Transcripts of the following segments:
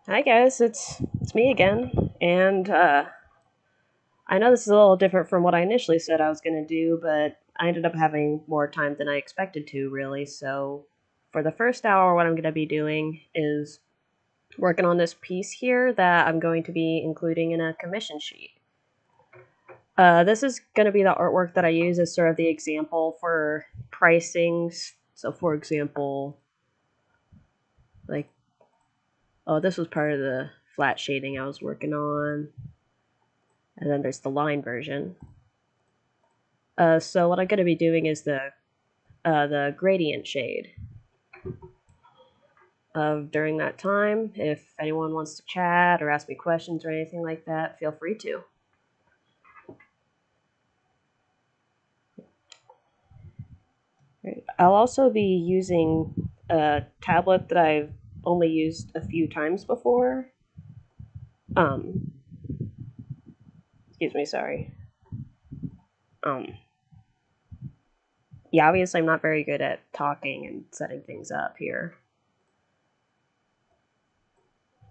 Hi guys, it's me again, and I know this is a little different from what I initially said I was going to do, but I ended up having more time than I expected to, really. So, for the first hour, what I'm going to be doing is working on this piece here that I'm going to be including in a commission sheet. This is going to be the artwork that I use as sort of the example for pricings. So, for example, like, oh, this was part of the flat shading I was working on. And then there's the line version. So what I'm going to be doing is the gradient shade. During that time, if anyone wants to chat or ask me questions or anything like that, feel free to. I'll also be using a tablet that I've only used a few times before. Um, excuse me, sorry. Um, yeah, obviously I'm not very good at talking and setting things up here.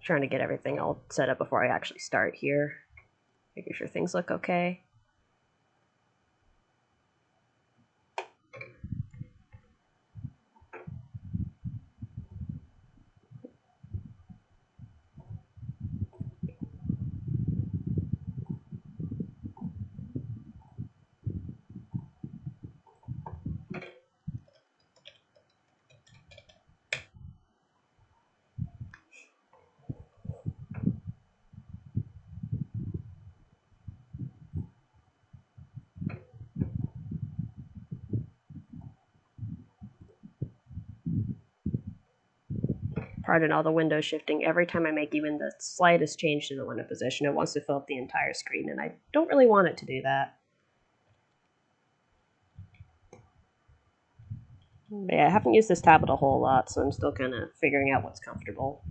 Trying to get everything all set up before I actually start here. Making sure things look okay. Pardon all the window shifting. Every time I make even the slightest change to the window position, it wants to fill up the entire screen, and I don't really want it to do that. But yeah, I haven't used this tablet a whole lot, so I'm still kind of figuring out what's comfortable.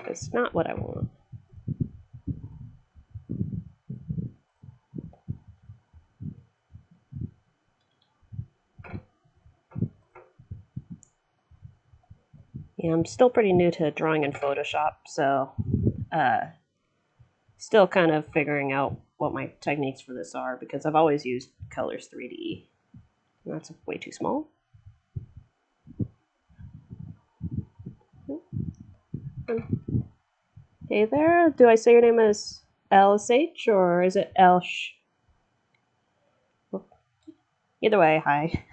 It's not what I want. Yeah, I'm still pretty new to drawing in Photoshop, so still kind of figuring out what my techniques for this are because I've always used Colors 3D. And that's way too small. Hey there, do I say your name as LSH or is it Elsh? Either way, hi.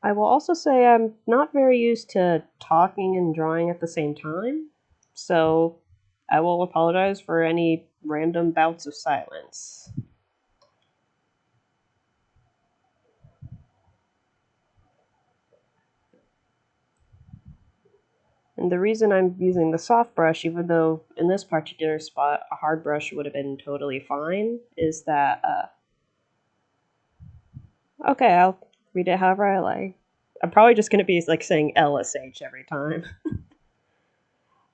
I will also say I'm not very used to talking and drawing at the same time, so I will apologize for any random bouts of silence. And the reason I'm using the soft brush, even though in this particular spot a hard brush would have been totally fine, is that, okay, I'll read it however I like. I'm probably just going to be like saying LSH every time.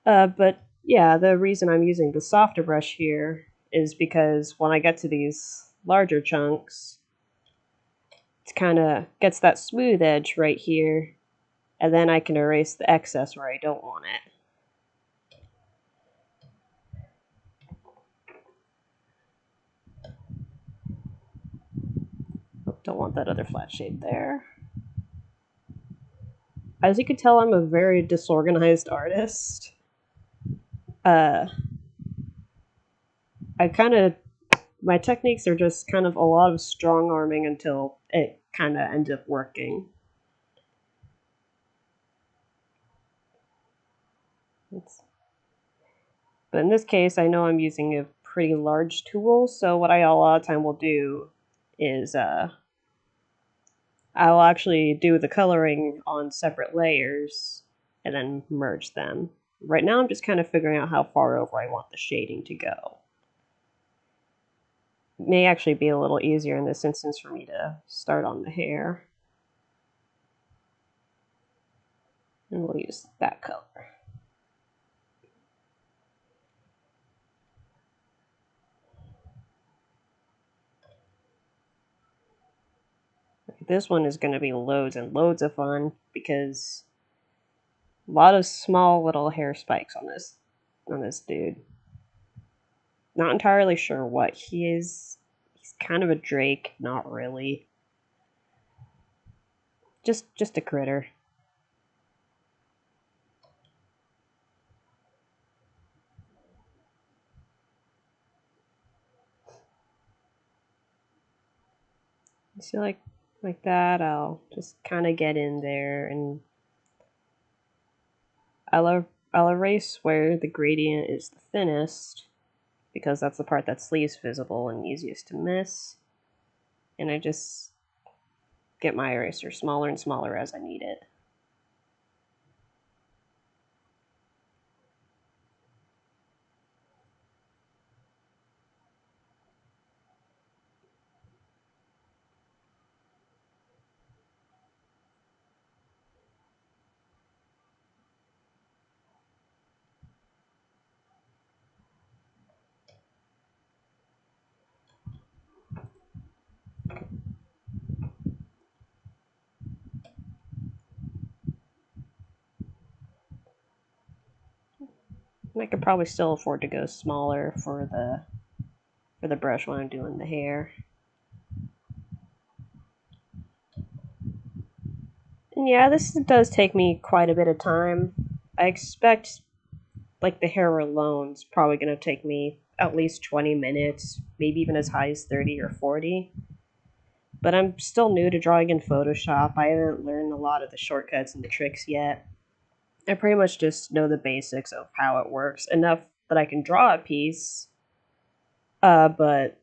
But yeah, the reason I'm using the softer brush here is because when I get to these larger chunks, it kind of gets that smooth edge right here, and then I can erase the excess where I don't want it. Don't want that other flat shade there. As you can tell, I'm a very disorganized artist. I kind of, my techniques are just kind of a lot of strong arming until it kind of ends up working. But in this case, I know I'm using a pretty large tool, so what I a lot of time will do is I will actually do the coloring on separate layers and then merge them. Right now I'm just kind of figuring out how far over I want the shading to go. may actually be a little easier in this instance for me to start on the hair. And we'll use that color. This one is going to be loads and loads of fun because a lot of small little hair spikes on this dude. Not entirely sure what he is. He's kind of a drake, not really. Just a critter. You see, like that, I'll just kind of get in there, and I'll erase where the gradient is the thinnest, because that's the part that's least visible and easiest to miss. And I just get my eraser smaller and smaller as I need it. And I could probably still afford to go smaller for the brush when I'm doing the hair. And yeah, this does take me quite a bit of time. I expect like the hair alone is probably going to take me at least 20 minutes, maybe even as high as 30 or 40. But I'm still new to drawing in Photoshop. I haven't learned a lot of the shortcuts and the tricks yet. I pretty much just know the basics of how it works, enough that I can draw a piece, but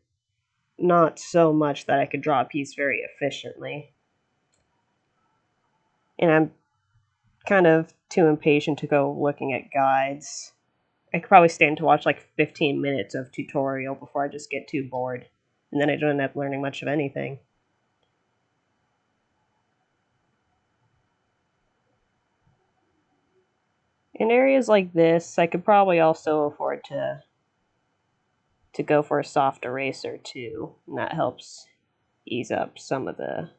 not so much that I could draw a piece very efficiently. And I'm kind of too impatient to go looking at guides. I could probably stand to watch like 15 minutes of tutorial before I just get too bored, and then I don't end up learning much of anything. In areas like this, I could probably also afford to go for a soft eraser too, and that helps ease up some of the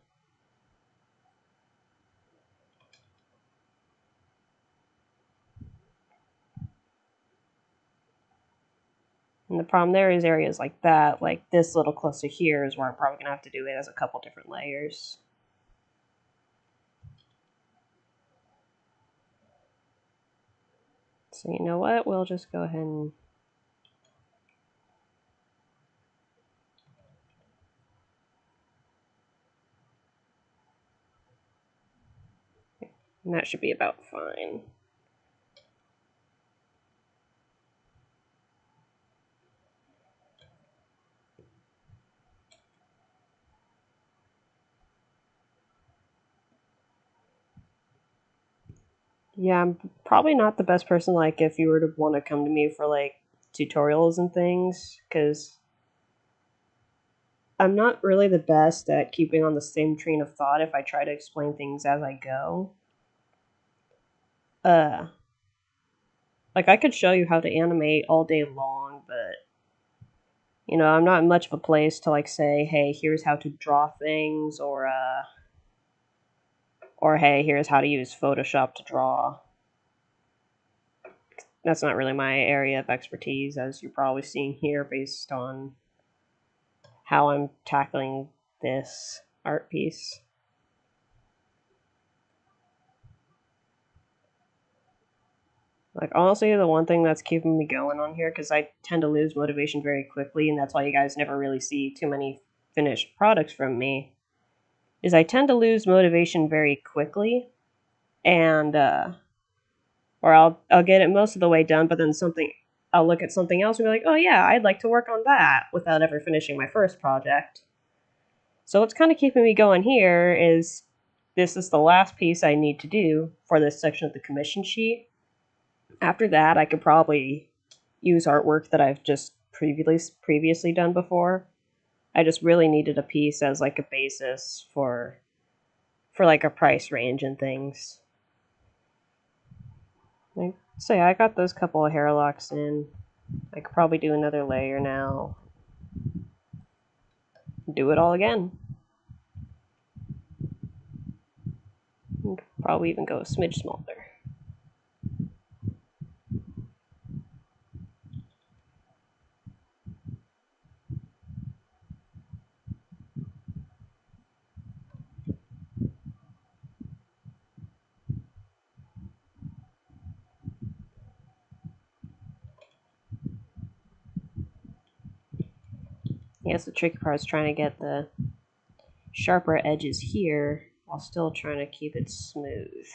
and the problem there is areas like that, like this little closer here is where I'm probably gonna have to do it as a couple different layers. So you know what, we'll just go ahead and that should be about fine. Yeah, I'm probably not the best person, like, if you were to want to come to me for, like, tutorials and things, because I'm not really the best at keeping on the same train of thought if I try to explain things as I go. Like, I could show you how to animate all day long, but, you know, I'm not in much of a place to, like, say, hey, here's how to draw things, or hey, here's how to use Photoshop to draw. That's not really my area of expertise, as you're probably seeing here based on how I'm tackling this art piece. Like, honestly, the one thing that's keeping me going on here, because I tend to lose motivation very quickly, and that's why you guys never really see too many finished products from me, is I tend to lose motivation very quickly, and, or I'll get it most of the way done, but then I'll look at something else and be like, oh yeah, I'd like to work on that, without ever finishing my first project. So what's kind of keeping me going here is this is the last piece I need to do for this section of the commission sheet. After that, I could probably use artwork that I've just previously done before. I just really needed a piece as like a basis for like a price range and things. So yeah, I got those couple of hair locks in. I could probably do another layer now. Do it all again. Probably even go a smidge smaller. I guess the tricky part is trying to get the sharper edges here while still trying to keep it smooth.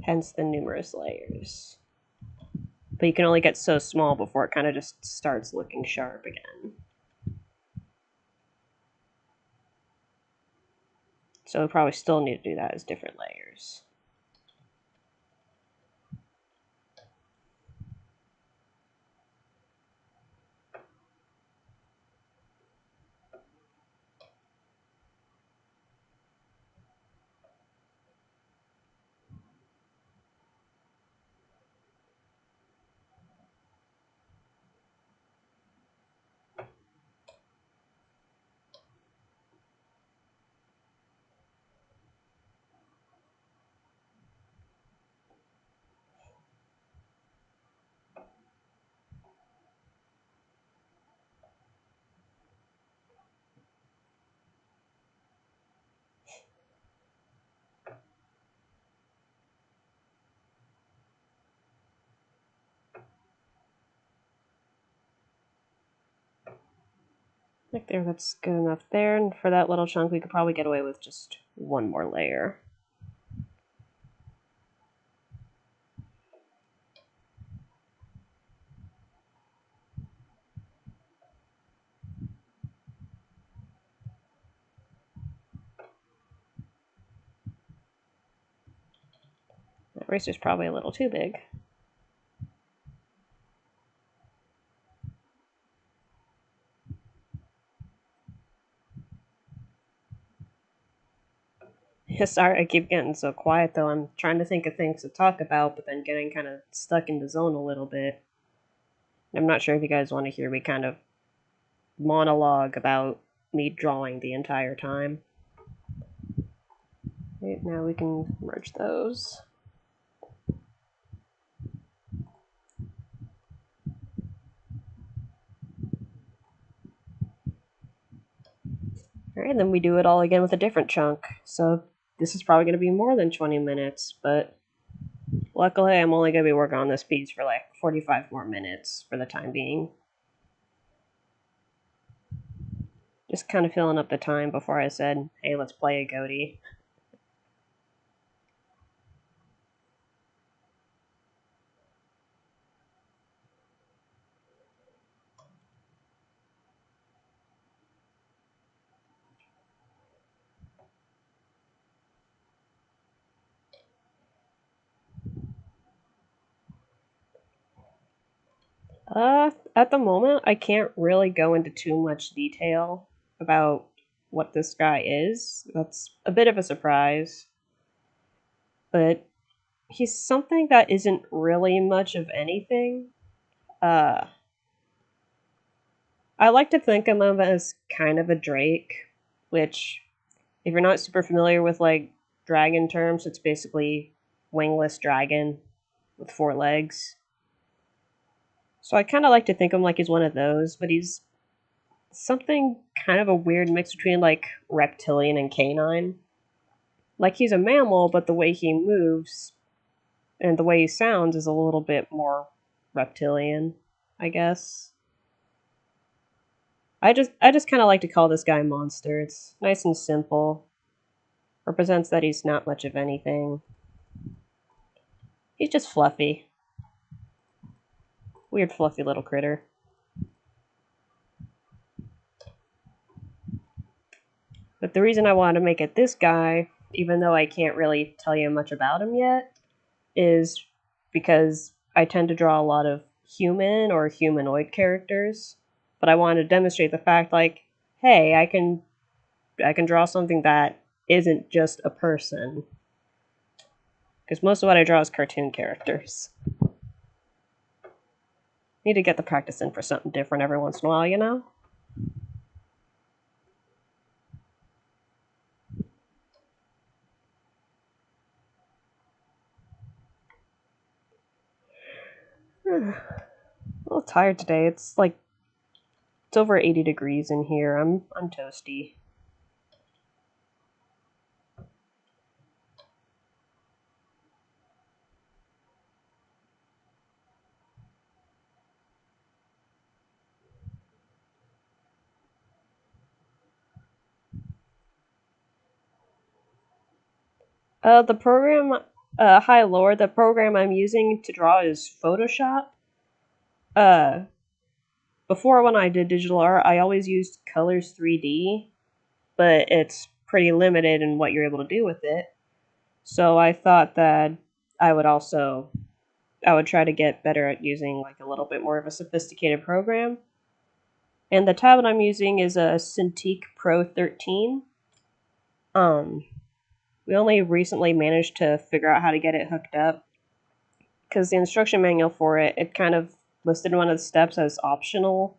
Hence the numerous layers. But you can only get so small before it kind of just starts looking sharp again. So we probably still need to do that as different layers. Like there, that's good enough there. And for that little chunk, we could probably get away with just one more layer. That eraser's probably a little too big. Sorry, I keep getting so quiet though. I'm trying to think of things to talk about, but then getting kind of stuck in the zone a little bit. I'm not sure if you guys want to hear me kind of monologue about me drawing the entire time. Okay, now we can merge those. Alright, then we do it all again with a different chunk. So this is probably going to be more than 20 minutes, but luckily I'm only going to be working on this piece for like 45 more minutes for the time being. Just kind of filling up the time before I said, hey, let's play Agoti. At the moment, I can't really go into too much detail about what this guy is. That's a bit of a surprise. But he's something that isn't really much of anything. Uh, I like to think of him as kind of a drake, which, if you're not super familiar with like dragon terms, it's basically wingless dragon with 4 legs. So I kind of like to think of him like he's one of those, but he's something kind of a weird mix between like reptilian and canine. Like he's a mammal, but the way he moves and the way he sounds is a little bit more reptilian, I guess. I just kind of like to call this guy Monster. It's nice and simple. Represents that he's not much of anything. He's just fluffy. Weird fluffy little critter. But the reason I wanted to make it this guy even though I can't really tell you much about him yet, is because I tend to draw a lot of human or humanoid characters, but I want to demonstrate the fact like, hey, I can draw something that isn't just a person. Because most of what I draw is cartoon characters. Need to get the practice in for something different every once in a while, you know? A little tired today. It's over 80 degrees in here. I'm toasty. The program, hi Lord, the program I'm using to draw is Photoshop. Uh, Before when I did digital art, I always used Colors 3D, but it's pretty limited in what you're able to do with it. So I thought that I would also I would try to get better at using like a little bit more of a sophisticated program. And the tablet I'm using is a Cintiq Pro 13. Um, we only recently managed to figure out how to get it hooked up because the instruction manual for it kind of listed one of the steps as optional,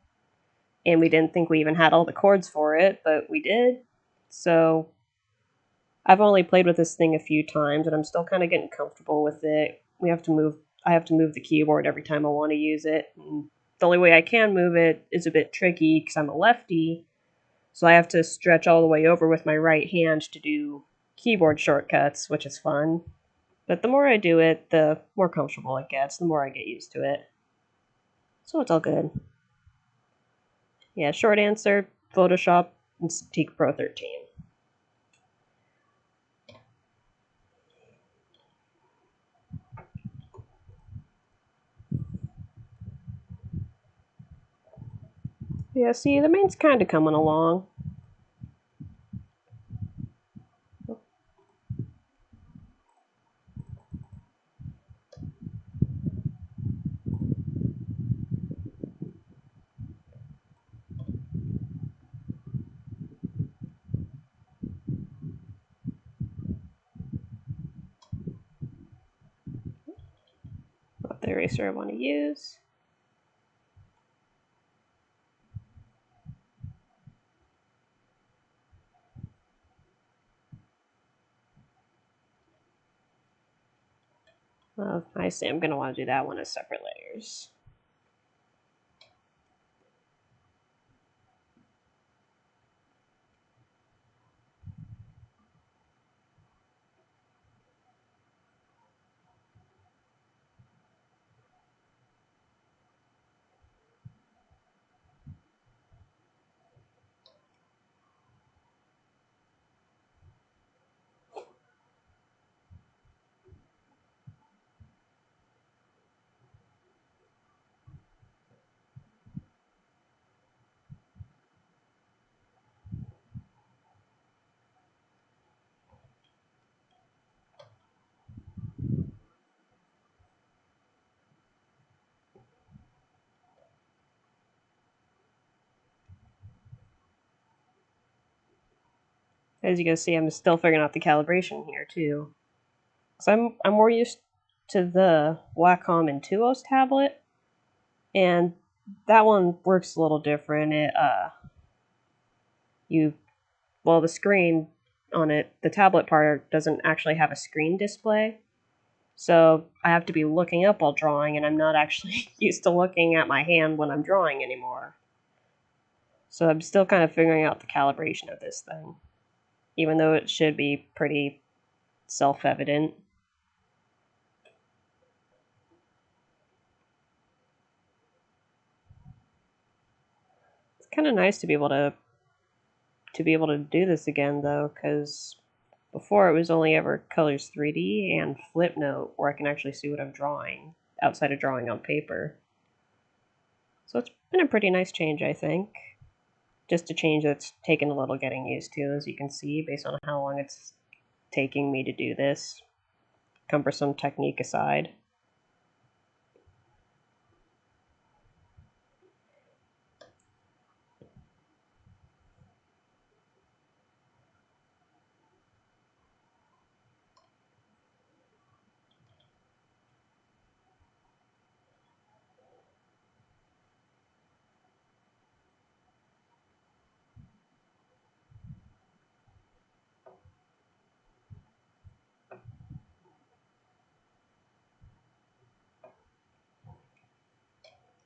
and we didn't think we even had all the cords for it, but we did. So I've only played with this thing a few times, and I'm still kind of getting comfortable with it. We have to move. I have to move the keyboard every time I want to use it. And the only way I can move it is a bit tricky because I'm a lefty, so I have to stretch all the way over with my right hand to do keyboard shortcuts, which is fun. But the more I do it, the more comfortable it gets, the more I get used to it. So it's all good. Yeah, short answer, Photoshop and Cintiq Pro 13. Yeah, see, the main's kind of coming along. Not the eraser I want to use. I see, I'm going to want to do that one as separate layers. As you can see, I'm still figuring out the calibration here too. So I'm more used to the Wacom Intuos tablet, and that one works a little different. You the screen on it, the tablet part doesn't actually have a screen display, so I have to be looking up while drawing, and I'm not actually used to looking at my hand when I'm drawing anymore. So I'm still kind of figuring out the calibration of this thing, even though it should be pretty self-evident. It's kind of nice to be able to do this again though, because before it was only ever Colors 3D and Flipnote, where I can actually see what I'm drawing outside of drawing on paper. So it's been a pretty nice change, I think. Just a change that's taken a little getting used to, as you can see, based on how long it's taking me to do this, cumbersome technique aside.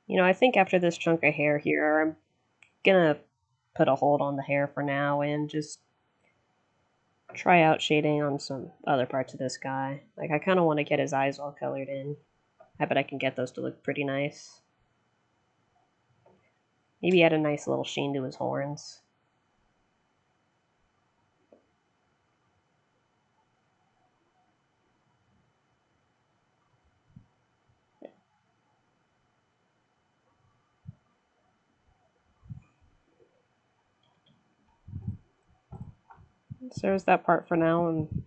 You know, I think after this chunk of hair here, I'm gonna put a hold on the hair for now and just try out shading on some other parts of this guy. Like, I kind of want to get his eyes all colored in. I bet I can get those to look pretty nice. Maybe add a nice little sheen to his horns. So there's that part for now, and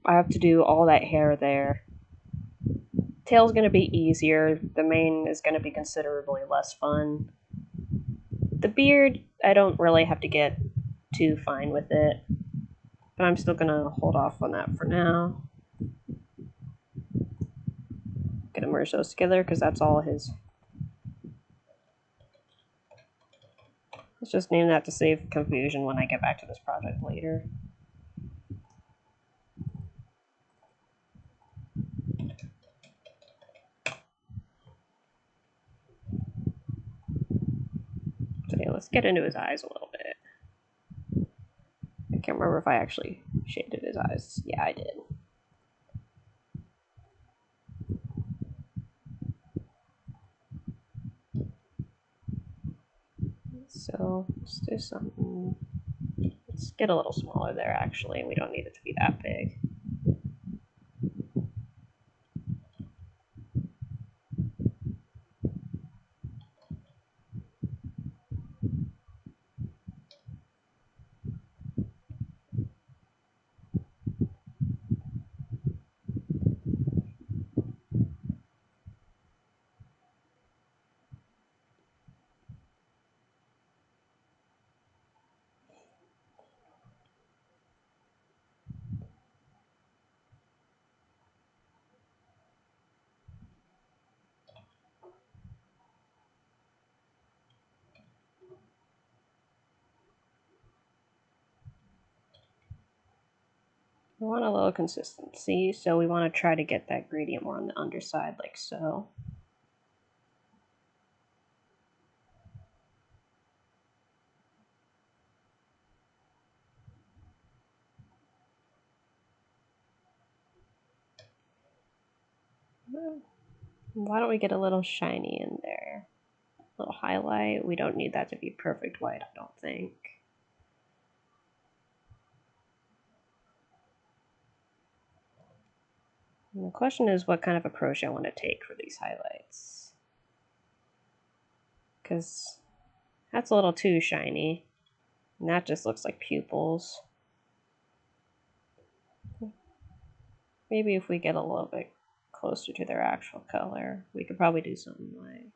I have to do all that hair there. Tail's gonna be easier. The mane is gonna be considerably less fun. The beard, I don't really have to get too fine with it, but I'm still gonna hold off on that for now. Gonna merge those together because that's all his. Let's just name that to save confusion when I get back to this project later. So yeah, let's get into his eyes a little bit. I can't remember if I actually shaded his eyes. Yeah, I did. So let's do something. Let's get a little smaller there, actually. We don't need it to be that big. We want a little consistency, so we want to try to get that gradient more on the underside, like so. Why don't we get a little shiny in there? A little highlight. We don't need that to be perfect white, I don't think. And the question is what kind of approach I want to take for these highlights. Because that's a little too shiny. And that just looks like pupils. Maybe if we get a little bit closer to their actual color, we could probably do something like...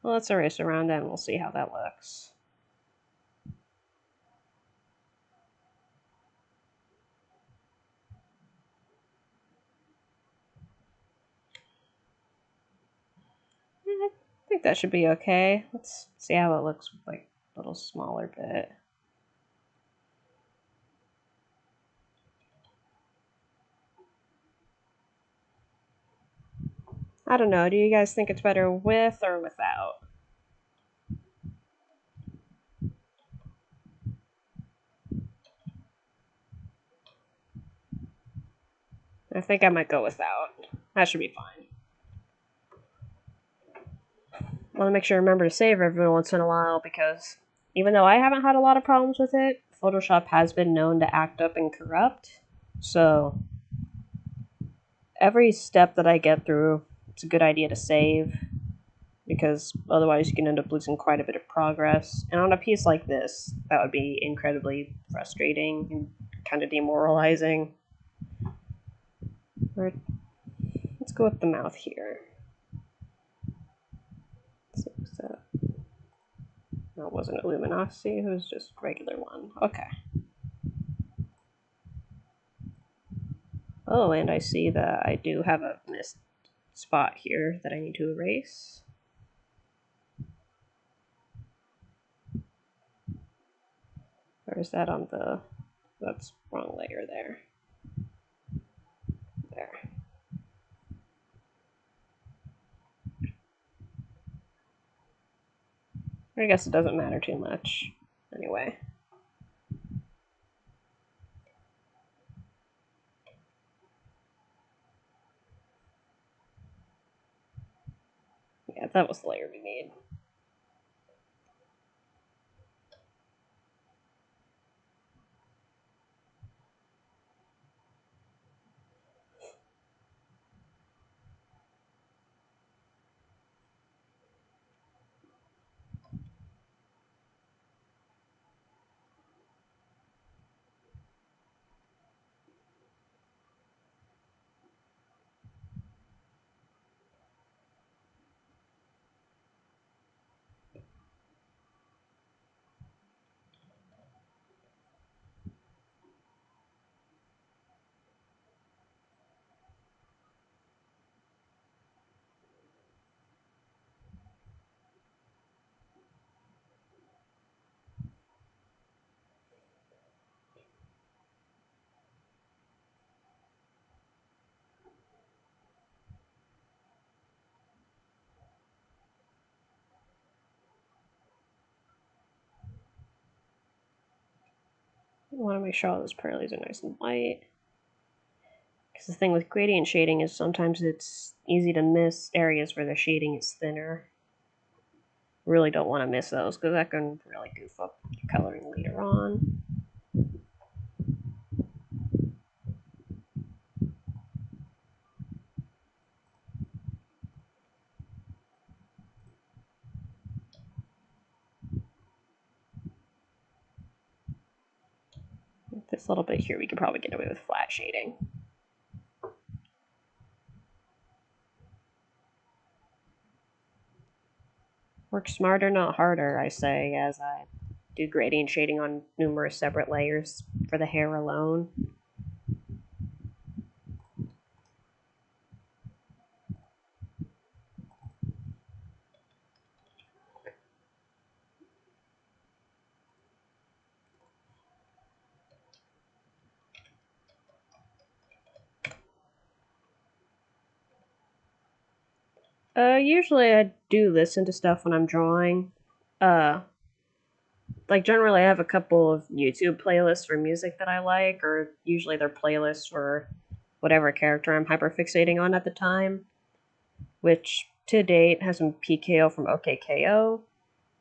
Well, let's erase around that and we'll see how that looks. I think that should be okay. Let's see how it looks with like a little smaller bit. I don't know. Do you guys think it's better with or without? I think I might go without. That should be fine. I want to make sure I remember to save every once in a while because even though I haven't had a lot of problems with it, Photoshop has been known to act up and corrupt. So every step that I get through, it's a good idea to save, because otherwise you can end up losing quite a bit of progress. And on a piece like this, that would be incredibly frustrating and kind of demoralizing. Right. Let's go with the mouth here. Let's see, what's that? No, it wasn't a luminosity, it was just regular one. Okay. Oh, and I see that I do have a missed spot here that I need to erase. Or is that on the... that's wrong layer there. There. I guess it doesn't matter too much. Anyway. Yeah, that was the layer we made. I want to make sure all those pearlies are nice and light. Because the thing with gradient shading is sometimes it's easy to miss areas where the shading is thinner. Really don't want to miss those because that can really goof up your coloring later on. This little bit here we could probably get away with flat shading. Work smarter, not harder, I say, as I do gradient shading on numerous separate layers for the hair alone. Usually I do listen to stuff when I'm drawing. Like generally I have a couple of YouTube playlists for music that I like, or usually they're playlists for whatever character I'm hyperfixating on at the time, which to date has been PKO from OKKO,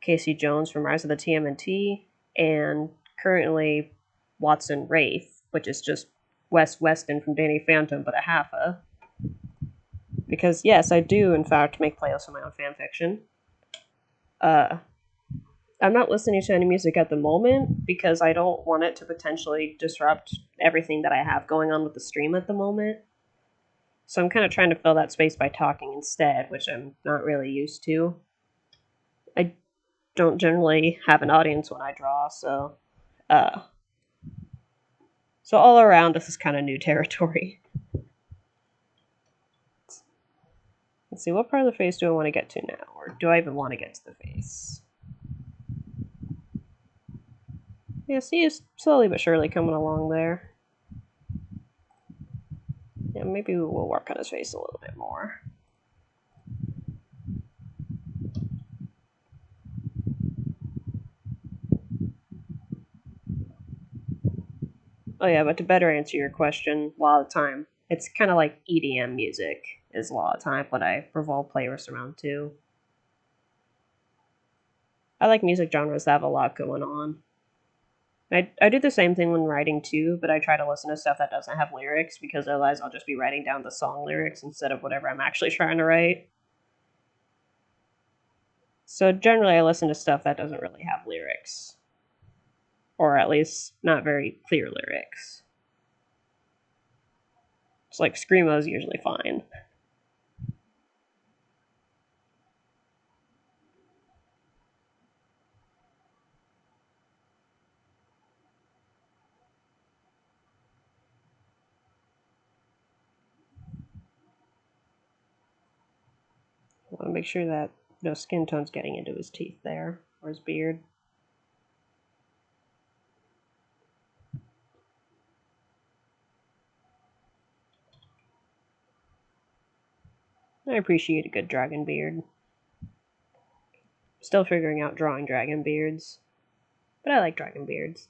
Casey Jones from Rise of the TMNT, and currently Watson Wraith, which is just West Weston from Danny Phantom, but a halfa. Because yes, I do in fact make playlists of my own fanfiction. I'm not listening to any music at the moment because I don't want it to potentially disrupt everything that I have going on with the stream at the moment. So I'm kind of trying to fill that space by talking instead, which I'm not really used to. I don't generally have an audience when I draw, so all around this is kind of new territory. Let's see, what part of the face do I want to get to now? Or do I even want to get to the face? Yeah, see, it's slowly but surely coming along there. Yeah, maybe we'll work on his face a little bit more. Oh yeah, but to better answer your question, a lot of the time, it's kind of like EDM music is a lot of time what I revolve playlists around too. I like music genres that have a lot going on. I do the same thing when writing too, but I try to listen to stuff that doesn't have lyrics because otherwise I'll just be writing down the song lyrics instead of whatever I'm actually trying to write. So generally I listen to stuff that doesn't really have lyrics. Or at least not very clear lyrics. It's like Screamo is usually fine. I want to make sure that no skin tone's getting into his teeth there, or his beard. I appreciate a good dragon beard. Still figuring out drawing dragon beards, but I like dragon beards.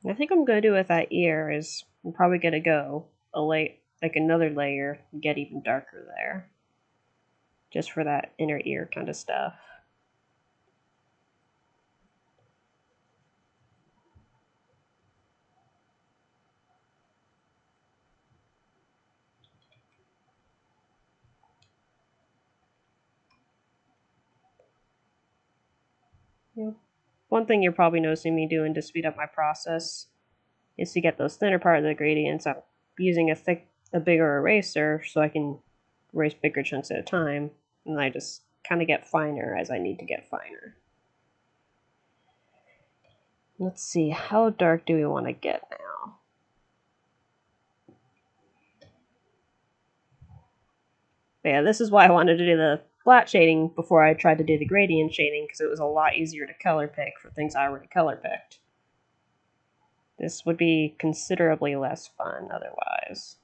I think I'm gonna do with that ear is I'm probably gonna go like another layer, get even darker there, just for that inner ear kind of stuff. Yep. One thing you're probably noticing me doing to speed up my process is to get those thinner part of the gradients. I'm using a bigger eraser so I can erase bigger chunks at a time, and I just kind of get finer as I need to get finer. Let's see, how dark do we want to get now? But yeah, this is why I wanted to do the flat shading before I tried to do the gradient shading, because it was a lot easier to color pick for things I already color picked. This would be considerably less fun otherwise.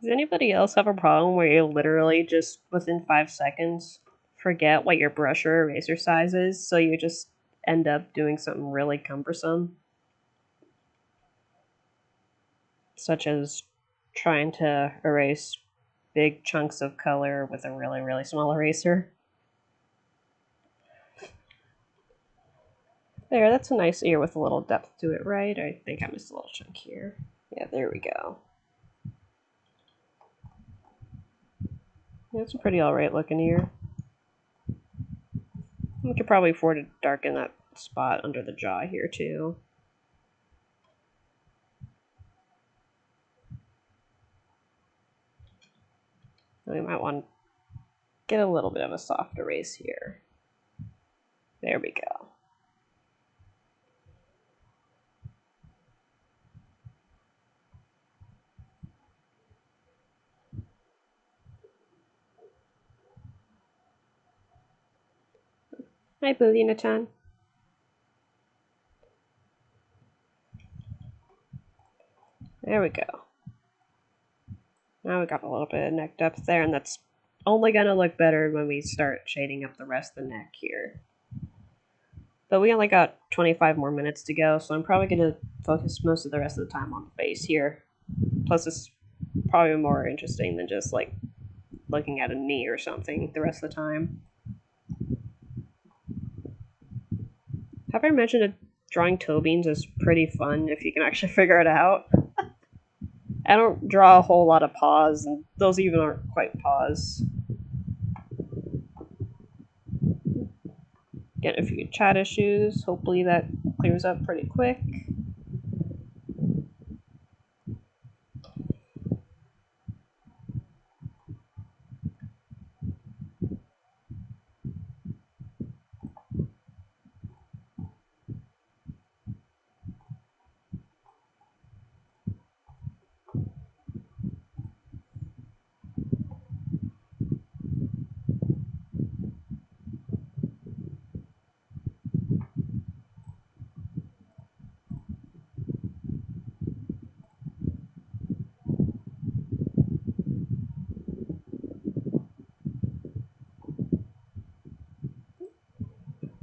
Does anybody else have a problem where you literally just within 5 seconds forget what your brush or eraser size is, so you just end up doing something really cumbersome? Such as trying to erase big chunks of color with a really, really small eraser. There, that's a nice ear with a little depth to it, right? I think I missed a little chunk here. Yeah, there we go. That's a pretty alright looking ear. We could probably afford to darken that spot under the jaw here too. We might want to get a little bit of a soft erase here. There we go. Hi, Billina-chan. There we go. Now we got a little bit of neck depth there, and that's only gonna look better when we start shading up the rest of the neck here. But we only got 25 more minutes to go, so I'm probably gonna focus most of the rest of the time on the face here. Plus, it's probably more interesting than just like looking at a knee or something the rest of the time. Have I mentioned that drawing toe beans is pretty fun if you can actually figure it out? I don't draw a whole lot of paws, and those even aren't quite paws. Get a few chat issues. Hopefully that clears up pretty quick.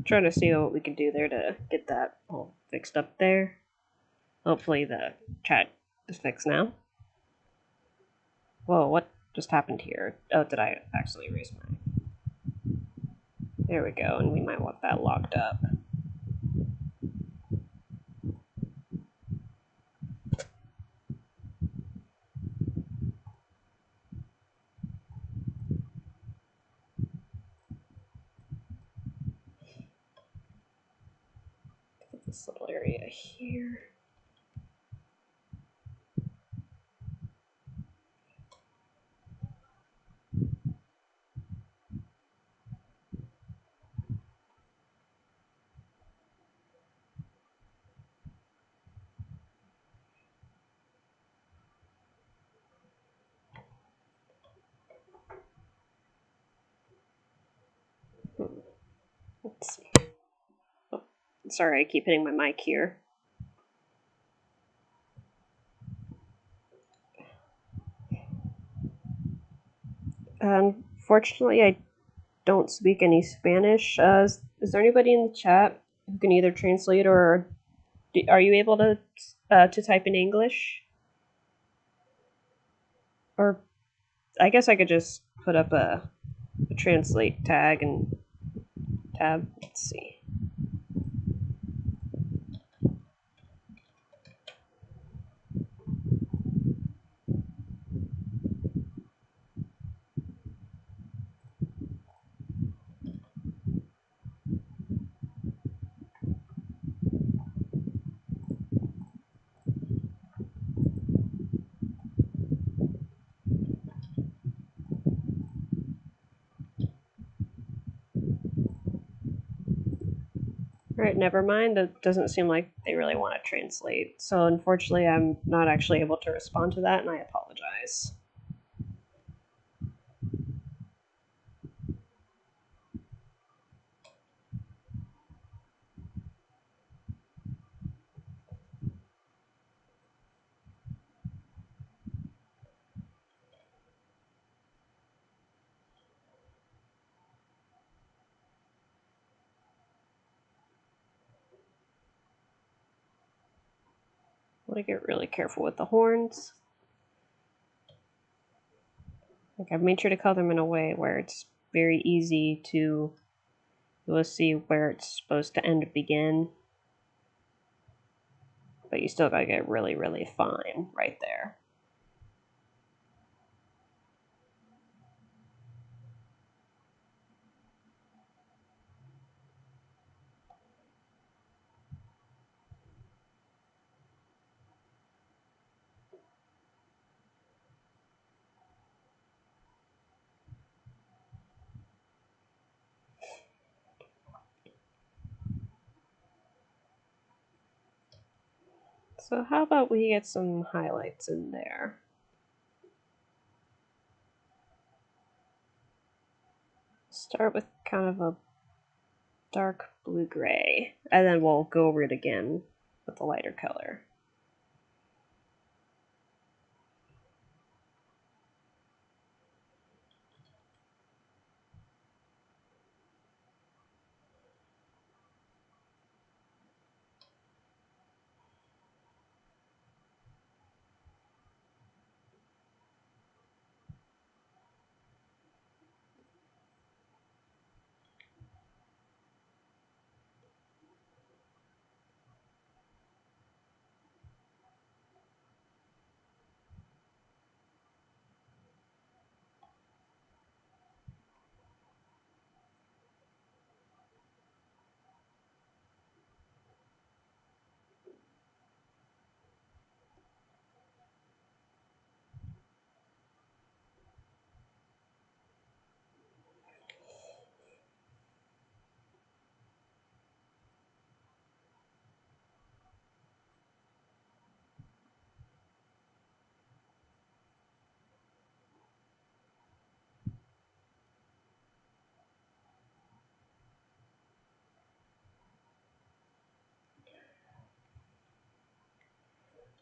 trying to see what we can do there to get that all fixed up there. Hopefully the chat is fixed now. Whoa, what just happened here? Oh, did I actually erase my... There we go, and we might want that locked up. This little area here. Let's see. Oh, sorry, I keep hitting my mic here. Unfortunately, I don't speak any Spanish. Is there anybody in the chat who can either translate or are you able to type in English? Or I guess I could just put up a translate tag and tab. Let's see. Alright, never mind. It doesn't seem like they really want to translate. So unfortunately, I'm not actually able to respond to that, and I apologize. Want to get really careful with the horns. Like I've made sure to color them in a way where it's very easy to see where it's supposed to end and begin. But you still gotta get really, really fine right there. So how about we get some highlights in there? Start with kind of a dark blue-gray, and then we'll go over it again with a lighter color.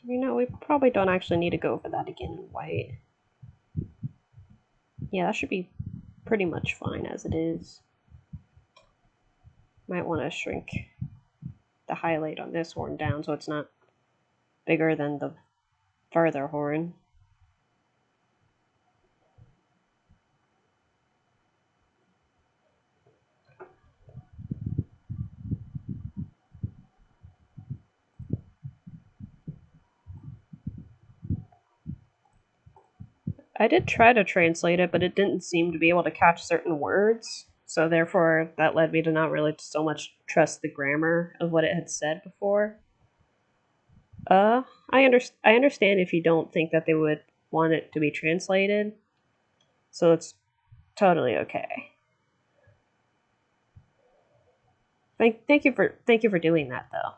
You know, we probably don't actually need to go over that again in white. Yeah, that should be pretty much fine as it is. Might want to shrink the highlight on this horn down so it's not bigger than the farther horn. I did try to translate it, but it didn't seem to be able to catch certain words. So therefore, that led me to not really so much trust the grammar of what it had said before. I understand if you don't think that they would want it to be translated, so it's totally okay. Thank you for doing that though.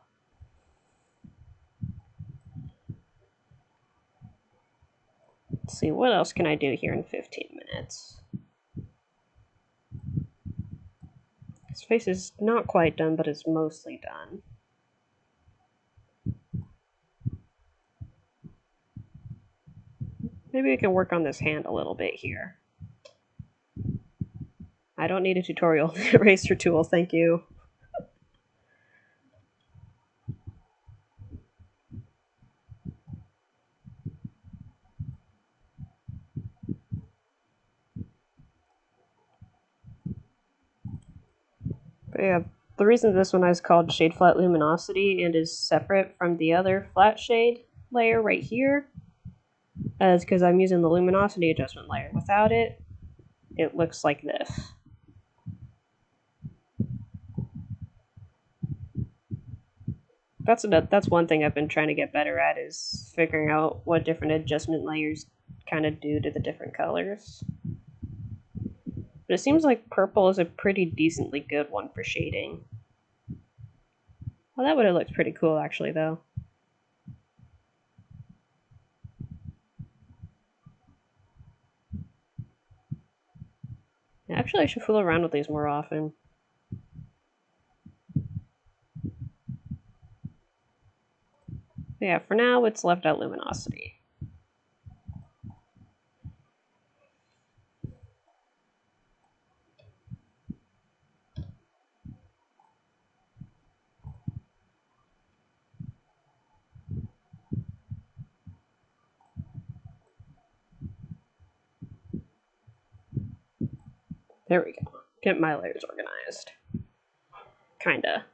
Let's see, what else can I do here in 15 minutes? His face is not quite done, but it's mostly done. Maybe we can work on this hand a little bit here. I don't need a tutorial eraser tool, thank you. But yeah, the reason this one is called Shade Flat Luminosity and is separate from the other flat shade layer right here is because I'm using the luminosity adjustment layer. Without it, it looks like this. That's one thing I've been trying to get better at is figuring out what different adjustment layers kind of do to the different colors. But it seems like purple is a pretty decently good one for shading. Well, that would have looked pretty cool actually, though. Actually, I should fool around with these more often. But yeah, for now, it's left out luminosity. There we go. Get my layers organized. Kinda.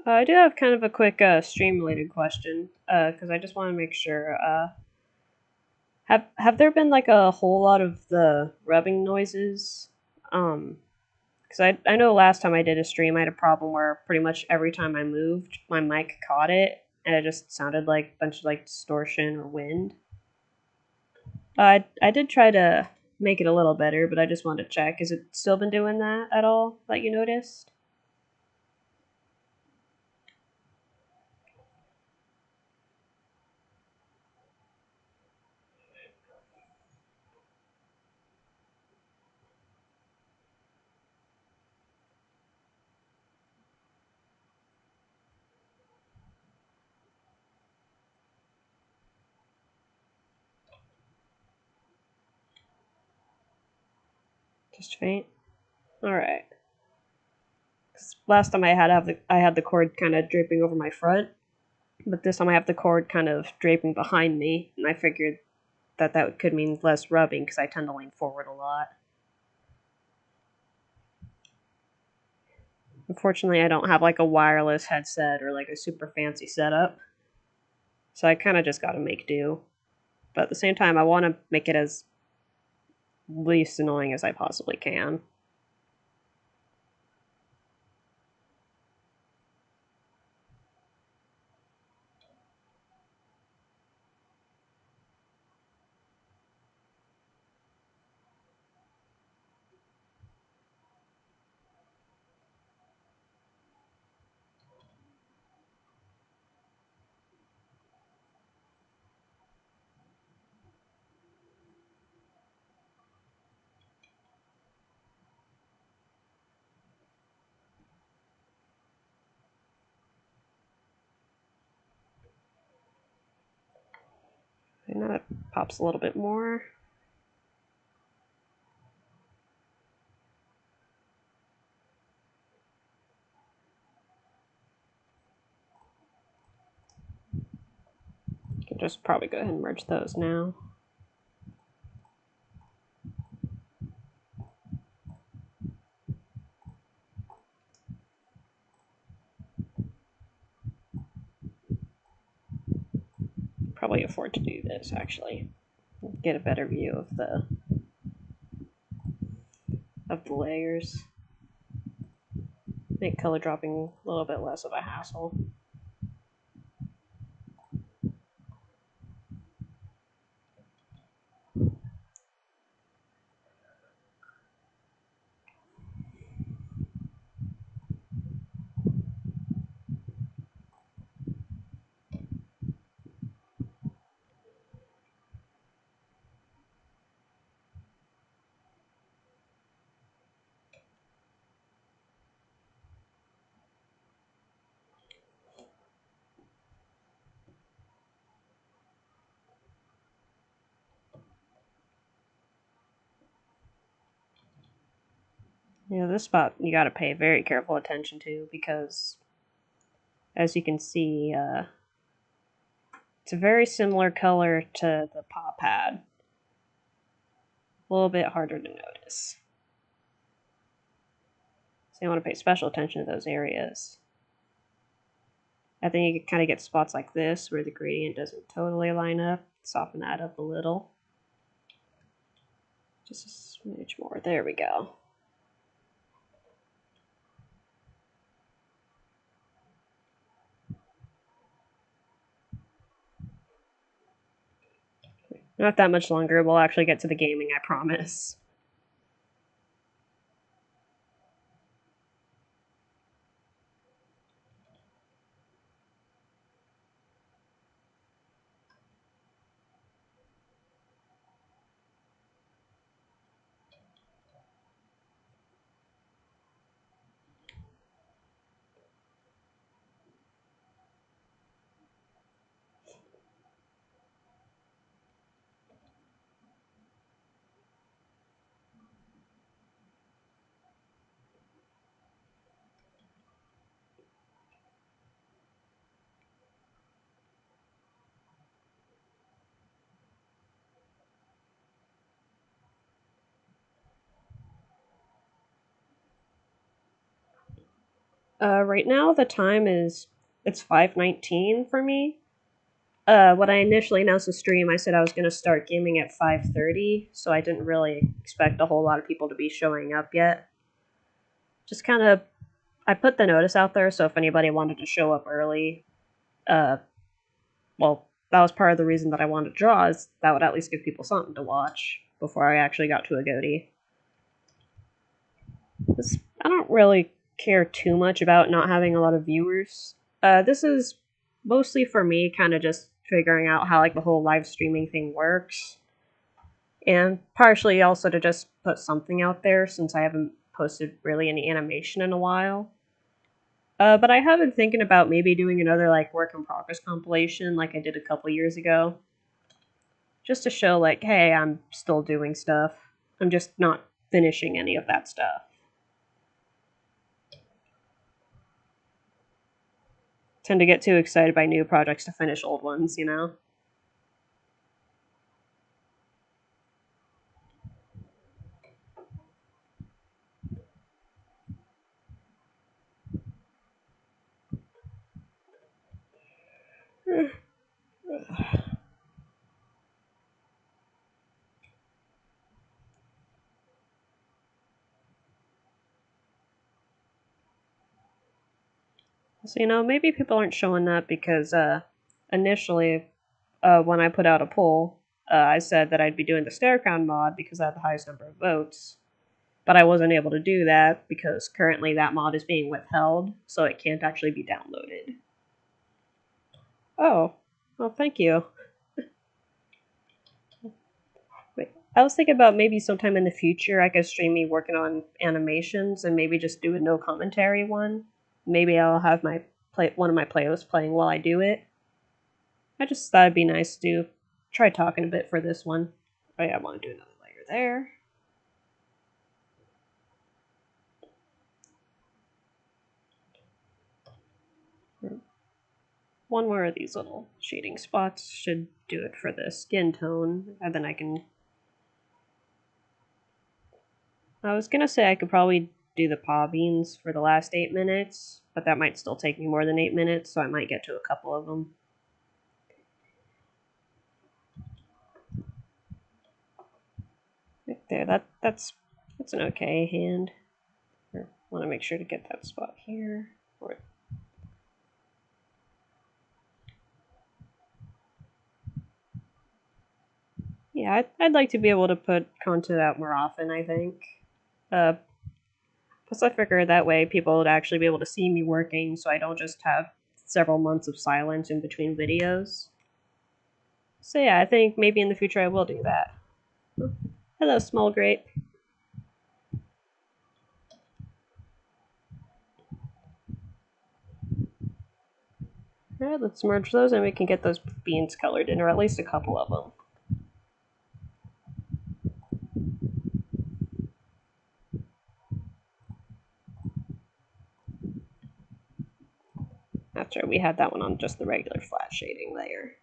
I do have kind of a quick stream-related question, because I just want to make sure. Have there been like a whole lot of the rubbing noises? Because I know last time I did a stream, I had a problem where pretty much every time I moved, my mic caught it, and it just sounded like a bunch of like distortion or wind. I did try to make it a little better, but I just wanted to check. Has it still been doing that at all that you noticed? Just faint. All right. Last time I had the cord kind of draping over my front, but this time I have the cord kind of draping behind me, and I figured that that could mean less rubbing because I tend to lean forward a lot. Unfortunately, I don't have like a wireless headset or like a super fancy setup, so I kind of just got to make do. But at the same time, I want to make it as least annoying as I possibly can. now that pops a little bit more. Can just probably go ahead and merge those now. Probably afford to do this actually. Get a better view of the layers. Make color dropping a little bit less of a hassle. Yeah, this spot you gotta pay very careful attention to because, as you can see, it's a very similar color to the paw pad. A little bit harder to notice. So you want to pay special attention to those areas. I think you can kind of get spots like this where the gradient doesn't totally line up. Soften that up a little. Just a smidge more. There we go. Not that much longer. We'll actually get to the gaming, I promise. Right now the time it's 5:19 for me. When I initially announced the stream, I said I was going to start gaming at 5:30, so I didn't really expect a whole lot of people to be showing up yet. Just kind of, I put the notice out there, so if anybody wanted to show up early, well, that was part of the reason that I wanted to draw, is that would at least give people something to watch before I actually got to Agoti. I don't really care too much about not having a lot of viewers. This is mostly for me, kind of just figuring out how like the whole live streaming thing works, and partially also to just put something out there since I haven't posted really any animation in a while. But I have been thinking about maybe doing another like work in progress compilation like I did a couple years ago, just to show like, hey, I'm still doing stuff. I'm just not finishing any of that stuff. Tend to get too excited by new projects to finish old ones, you know? So, you know, maybe people aren't showing up because initially, when I put out a poll, I said that I'd be doing the Starecrown mod because I had the highest number of votes. But I wasn't able to do that because currently that mod is being withheld, so it can't actually be downloaded. Oh, well, thank you. Wait, I was thinking about maybe sometime in the future I could stream me working on animations and maybe just do a no commentary one. Maybe I'll have one of my playlists playing while I do it. I just thought it'd be nice to do try talking a bit for this one. Oh yeah, I want to do another layer there. One more of these little shading spots should do it for the skin tone, and then I can... I was gonna say I could probably do the paw beans for the last 8 minutes, but that might still take me more than 8 minutes, so I might get to a couple of them. Right there, that's an okay hand. I want to make sure to get that spot here. Yeah, I'd like to be able to put content out more often, I think. Plus I figure that way people would actually be able to see me working, so I don't just have several months of silence in between videos. So yeah, I think maybe in the future I will do that. Hello, small grape. Alright, let's merge those and we can get those beans colored in, or at least a couple of them. After we had that one on just the regular flat shading layer.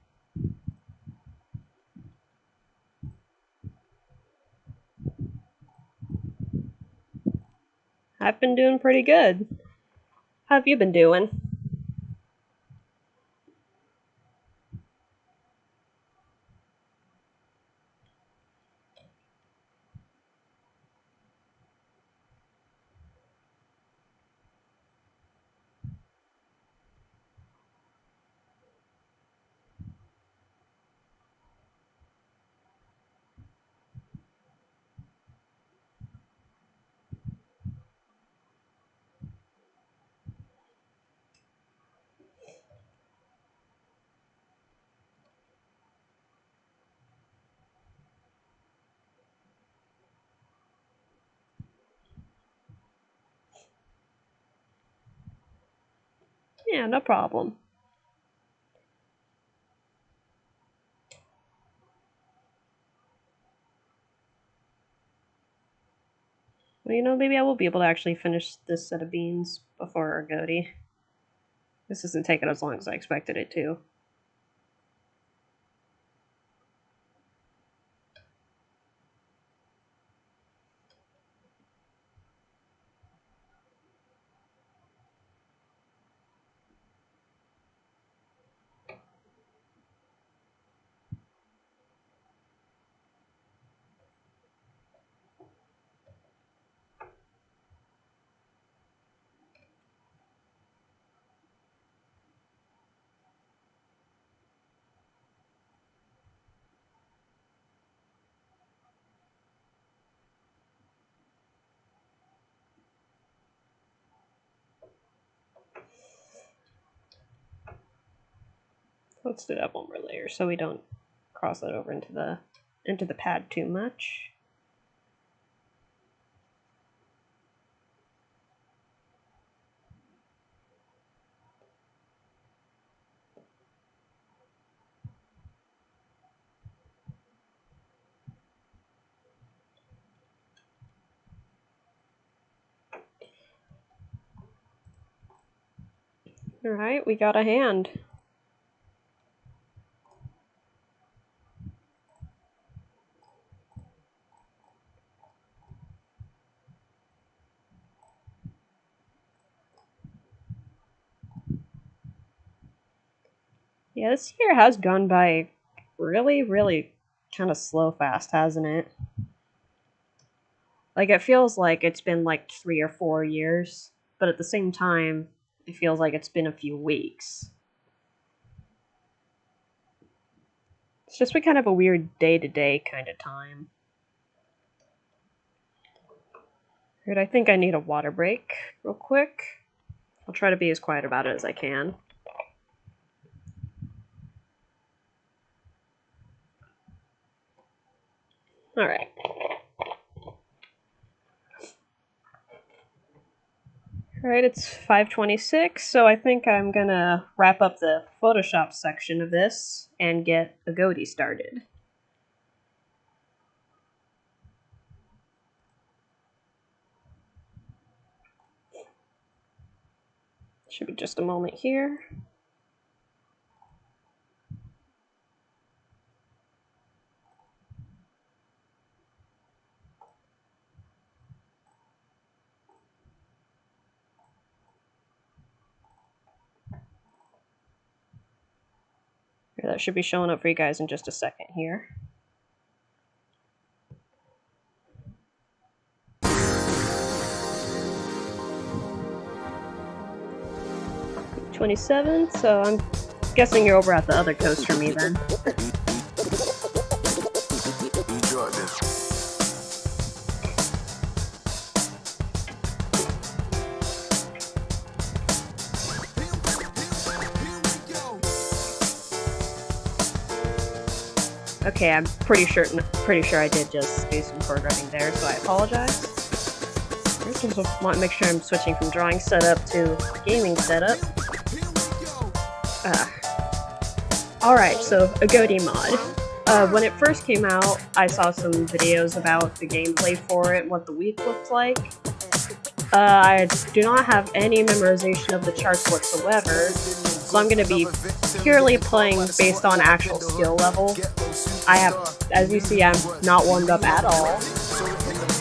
I've been doing pretty good. How have you been doing? Yeah, no problem. Well, you know, maybe I will be able to actually finish this set of beans before Agoti. This isn't taking as long as I expected it to. Let's do that one more layer so we don't cross that over into the pad too much. Alright, we got a hand. Yeah, this year has gone by really, really kind of slow fast, hasn't it? Like, it feels like it's been like 3 or 4 years, but at the same time, it feels like it's been a few weeks. It's just been kind of a weird day-to-day kind of time. Alright, I think I need a water break real quick. I'll try to be as quiet about it as I can. Alright. Alright, it's 5:26, so I think I'm gonna wrap up the Photoshop section of this and get Agoti started. Should be just a moment here. That should be showing up for you guys in just a second here. 27, so I'm guessing you're over at the other coast for me then. Okay, I'm pretty sure I did just do some programming there, so I apologize. I just want to make sure I'm switching from drawing setup to gaming setup. Alright, so Agoti mod. When it first came out, I saw some videos about the gameplay for it, what the week looked like. I do not have any memorization of the charts whatsoever, so I'm going to be purely playing based on actual skill level. As you see, I'm not warmed up at all.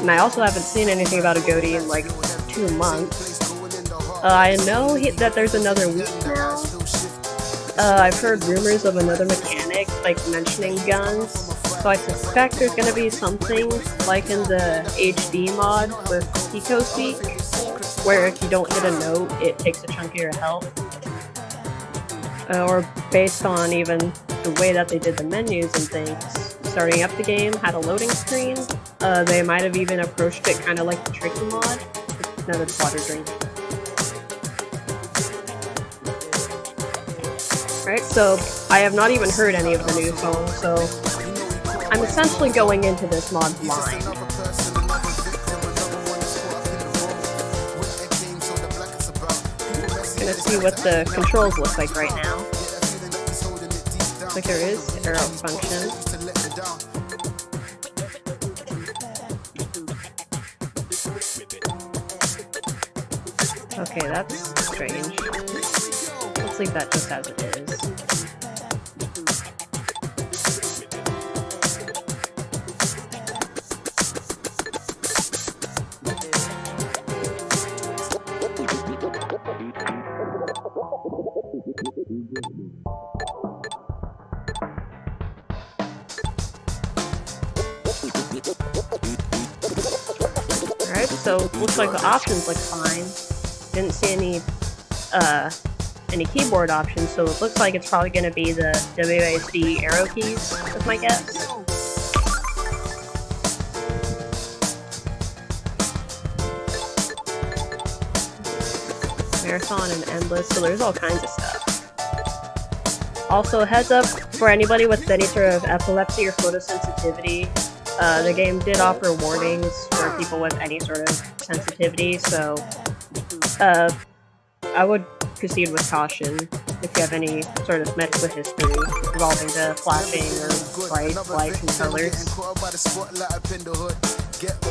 And I also haven't seen anything about Agoti in like 2 months. I know that there's another week now. I've heard rumors of another mechanic, like mentioning guns. So I suspect there's gonna be something like in the HD mod with Pico's Peak, where if you don't hit a note, it takes a chunk of your health. Or based on even the way that they did the menus and things, starting up the game had a loading screen. They might have even approached it kind of like the Tricky mod. Another water drink. Right, so I have not even heard any of the new songs, so I'm essentially going into this mod blind. Gonna see what the controls look like right now. Looks like there is arrow function. Okay, that's strange. Let's leave that just as it is. Alright, so looks like the options look fine. Didn't see any keyboard options, so it looks like it's probably going to be the WASD arrow keys, is my guess. Marathon and endless, so there's all kinds of stuff. Also, heads up for anybody with any sort of epilepsy or photosensitivity, the game did offer warnings for people with any sort of sensitivity, so I would proceed with caution if you have any sort of medical history involving the flashing or bright lights and colors.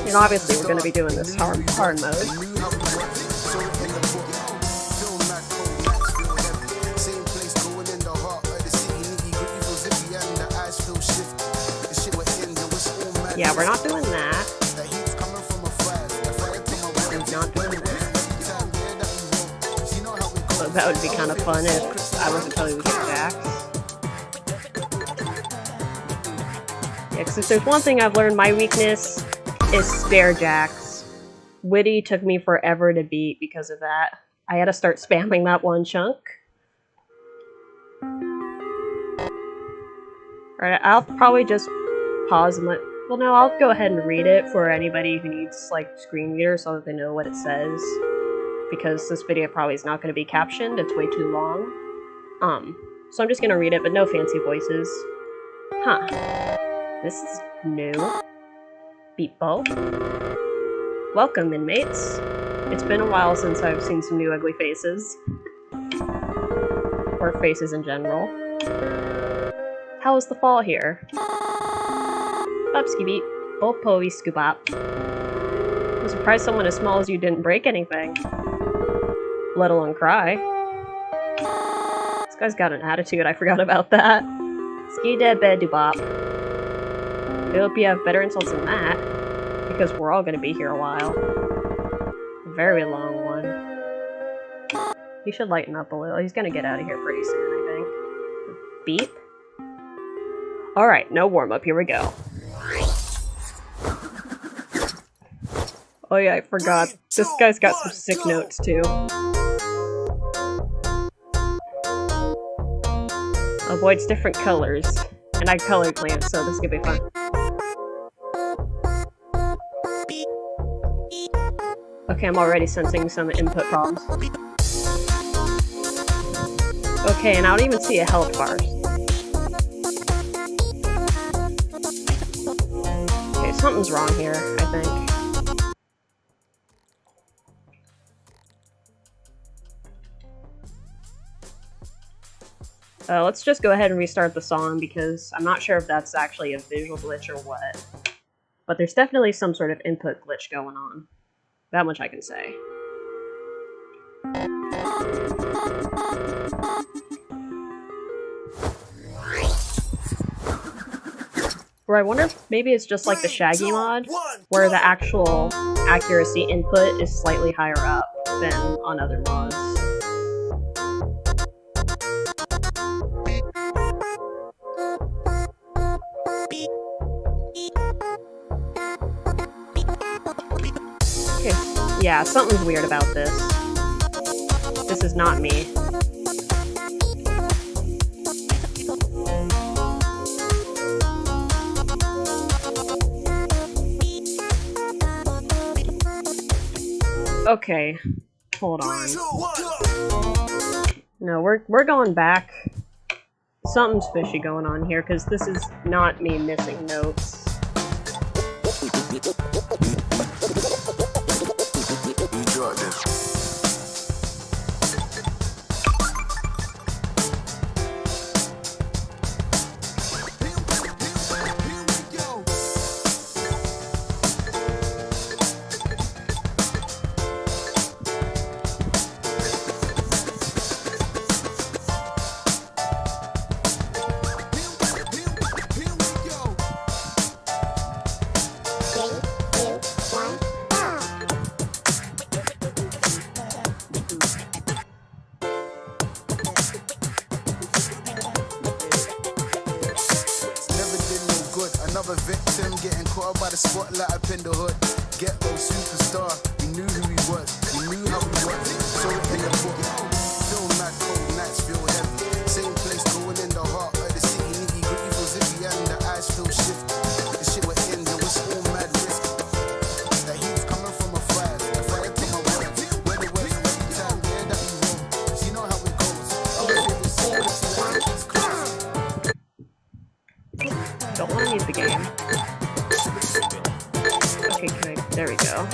And obviously we're going to be doing this hard mode. Yeah, we're not doing that. We're not doing that. So that would be kind of fun if I wasn't telling you to get jacks. Yeah, because if there's one thing I've learned, my weakness is spare jacks. Witty took me forever to beat because of that. I had to start spamming that one chunk. Alright, I'll probably just pause and well, no, I'll go ahead and read it for anybody who needs, like, screen reader so that they know what it says. Because this video probably is not going to be captioned, it's way too long. So I'm just going to read it, but no fancy voices. Huh. This is new. Beat both. Welcome, inmates. It's been a while since I've seen some new ugly faces. Or faces in general. How was the fall here? Bubsky beep. Bopo iskubop. I'm surprised someone as small as you didn't break anything. Let alone cry. This guy's got an attitude, I forgot about that. Ski de bedubop. I hope you have better insults than that. Because we're all gonna be here a while. A very long one. He should lighten up a little. He's gonna get out of here pretty soon, I think. Beep. Alright, no warm-up, here we go. Oh yeah, I forgot. This guy's got some sick notes, too. Avoids different colors. And I colored plants, so this is gonna be fun. Okay, I'm already sensing some input problems. Okay, and I don't even see a health bar. Okay, something's wrong here, I think. Let's just go ahead and restart the song because I'm not sure if that's actually a visual glitch or what. But there's definitely some sort of input glitch going on. That much I can say. Or I wonder if maybe it's just like the Shaggy mod, where the actual accuracy input is slightly higher up than on other mods. Okay, yeah, something's weird about this. This is not me. Okay, hold on. No, we're going back. Something's fishy going on here, because this is not me missing notes. Another victim getting caught by the spotlight up in the hood. Ghetto superstar, we knew who he was, we knew how he was. So in the book, feel mad, cold nights feel heavy. Same place going in the heart of the city. Nitty gritty feels zippy and the eyes feel shifty. The shit we're in, it was all mad risky. That he was coming from a fire to my words. Where the words every time, yeah, that we roll. So you know how it goes. Our favorite song is like it's close. Don't want to mute the game. Okay, there we go.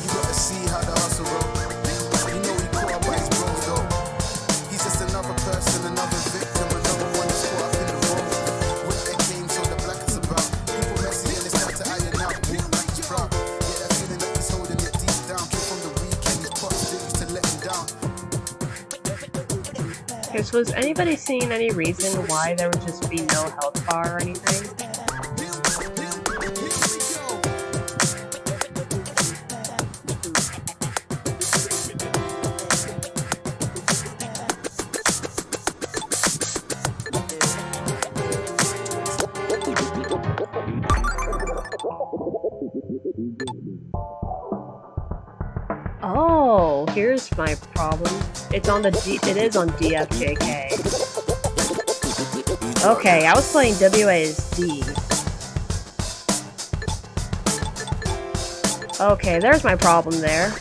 You gotta see how the hustle roll. You know he caught by his bros though. He's just another person, another victim, another one that's caught up in the wrong. With their game, so the black is about. People messy and it's time to iron out. Walk like he's proud. Yeah, that feeling that he's holding it deep down. Came from the weekend, his pops still used to let him down. Okay, so has anybody seen any reason why there would just be no health bar or anything? Oh, here's my problem. It's on the it is on DFJK. Okay, I was playing WASD. Okay, there's my problem there.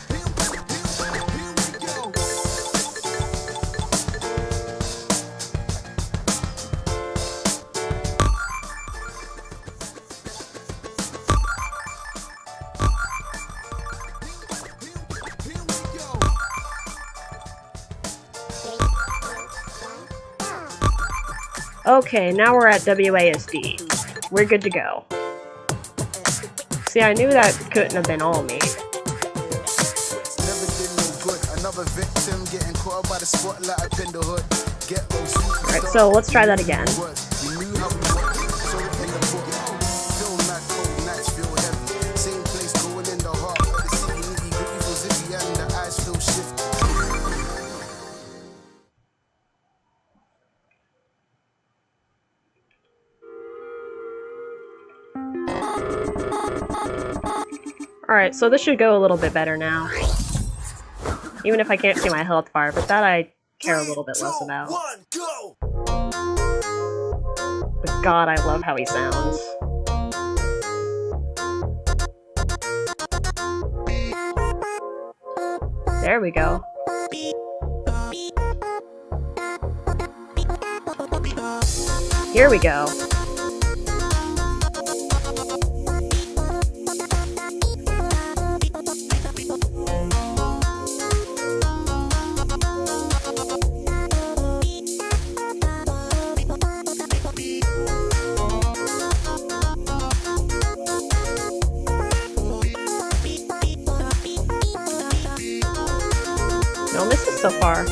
Okay, now we're at WASD. We're good to go. See, I knew that couldn't have been all me. Never did no good. Another victim getting caught by the spotlight up in the hood. Get those superstars. Alright, so let's try that again. We knew how we worked, so in the book. Feel mad cold, nights feel heavy. Same place going in the heart. The city nitty gritty feels iffy and the eyes feel shifty. Alright, so this should go a little bit better now. Even if I can't see my health bar, but that I care a little bit less about. But God, I love how he sounds. There we go. Here we go. No misses so far.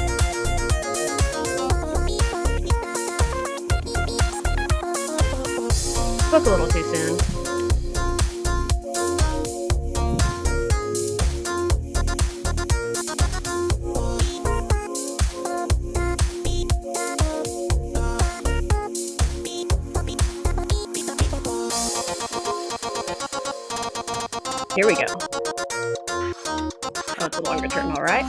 Spoke a little too soon. Here we go. Oh, it's a longer turn, alright.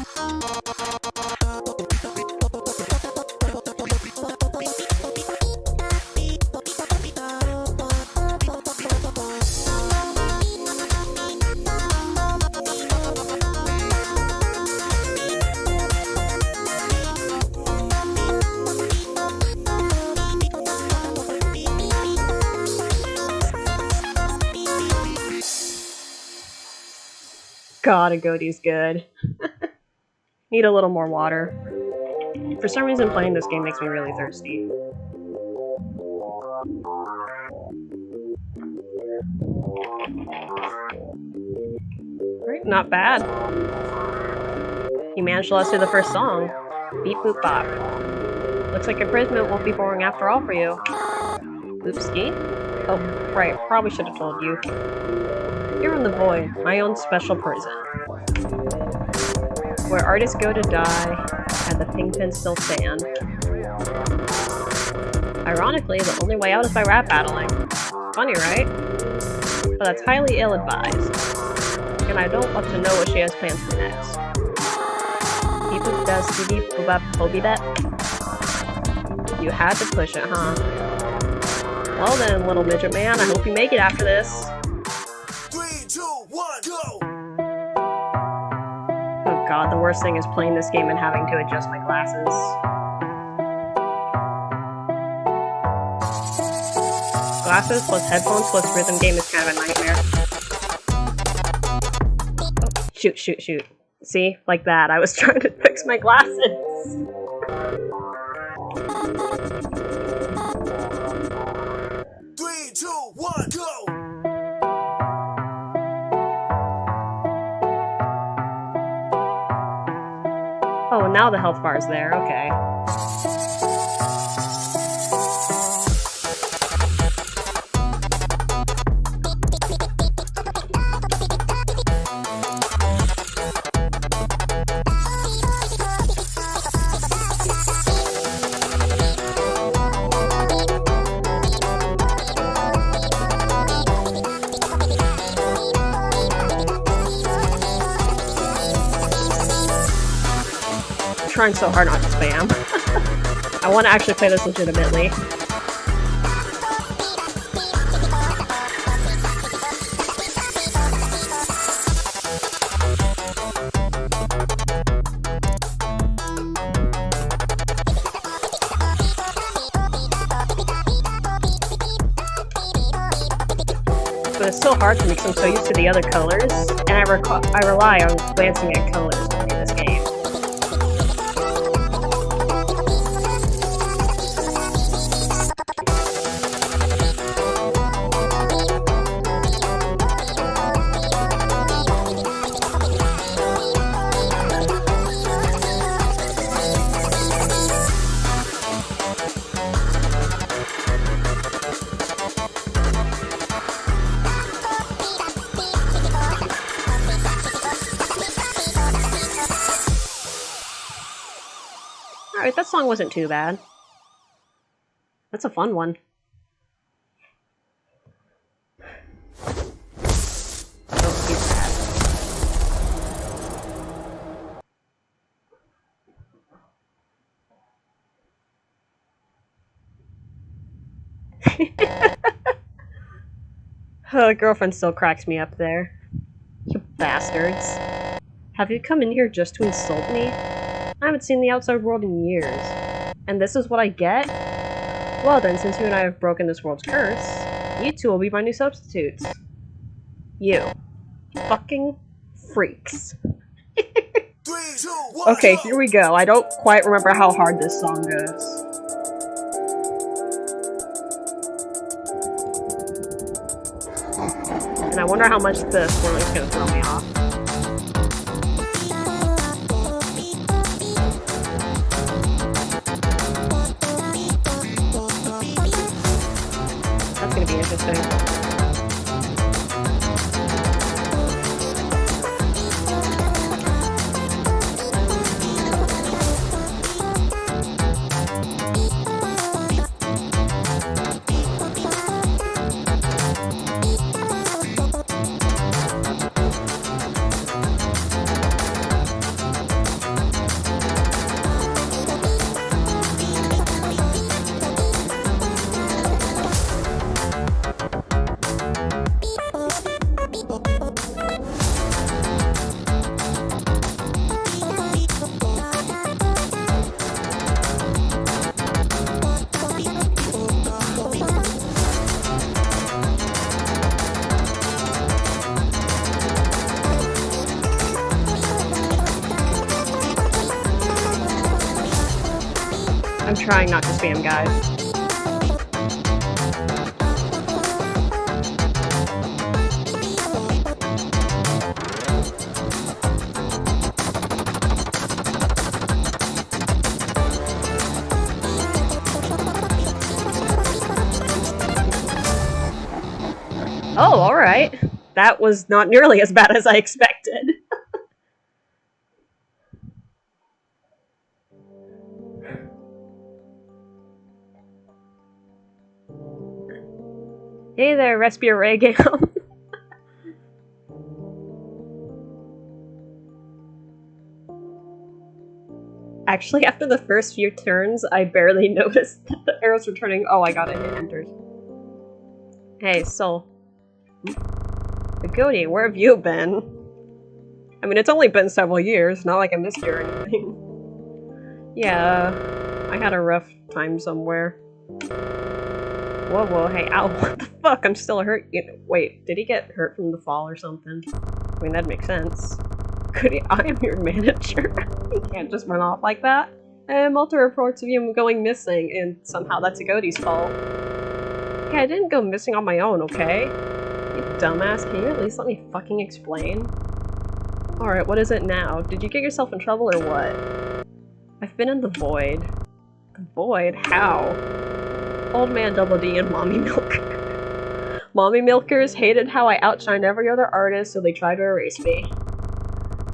God, Agoti's good. Need a little more water. For some reason, playing this game makes me really thirsty. Alright, not bad. You managed to last through the first song. Beep boop bop. Looks like imprisonment won't be boring after all for you. Oopsie. Oh, right, probably should have told you. Here in the Void, my own special prison. Where artists go to die, and the pingpins still stand. Ironically, the only way out is by rap battling. Funny, right? But that's highly ill-advised. And I don't want to know what she has planned for next. People does CD Hobie bet? You had to push it, huh? Well then, little midget man, I hope you make it after this. 3, 2, 1, go! Oh god, the worst thing is playing this game and having to adjust my glasses. Glasses plus headphones plus rhythm game is kind of a nightmare. Oh, shoot, shoot, shoot. See? Like that. I was trying to fix my glasses. Three, two, one, go! Oh, now the health bar is there. Okay. Trying so hard not to spam. I want to actually play this legitimately. But it's so hard for me because I'm so used to the other colors, and I rely on glancing at colors to play this game. Like, that song wasn't too bad. That's a fun one. Oh, he's bad. Oh, girlfriend still cracks me up there. You bastards. Have you come in here just to insult me? I haven't seen the outside world in years. And this is what I get? Well then, since you and I have broken this world's curse, you two will be my new substitutes. You. Fucking freaks. Okay, here we go. I don't quite remember how hard this song goes. And I wonder how much the swirling's gonna throw me off. That's gonna be interesting. I'm trying not to spam, guys. Oh, alright. That was not nearly as bad as I expected. Hey there, Respiregam. Actually, after the first few turns, I barely noticed that the arrows were turning. Oh, I got it. It entered. Hey, Soul. Agoti, where have you been? I mean, it's only been several years. Not like I missed you or anything. Yeah, I had a rough time somewhere. Whoa, whoa, hey, ow, what the fuck? I'm still hurt. Wait, did he get hurt from the fall or something? I mean, that'd make sense. I am your manager. You can't just run off like that. Multiple reports of you going missing, and somehow that's Agoti's fault. Hey, I didn't go missing on my own, okay? You dumbass, can you at least let me fucking explain? Alright, what is it now? Did you get yourself in trouble or what? I've been in the void. The void? How? Old Man Double D and Mommy Milker. Mommy Milkers hated how I outshined every other artist, so they tried to erase me.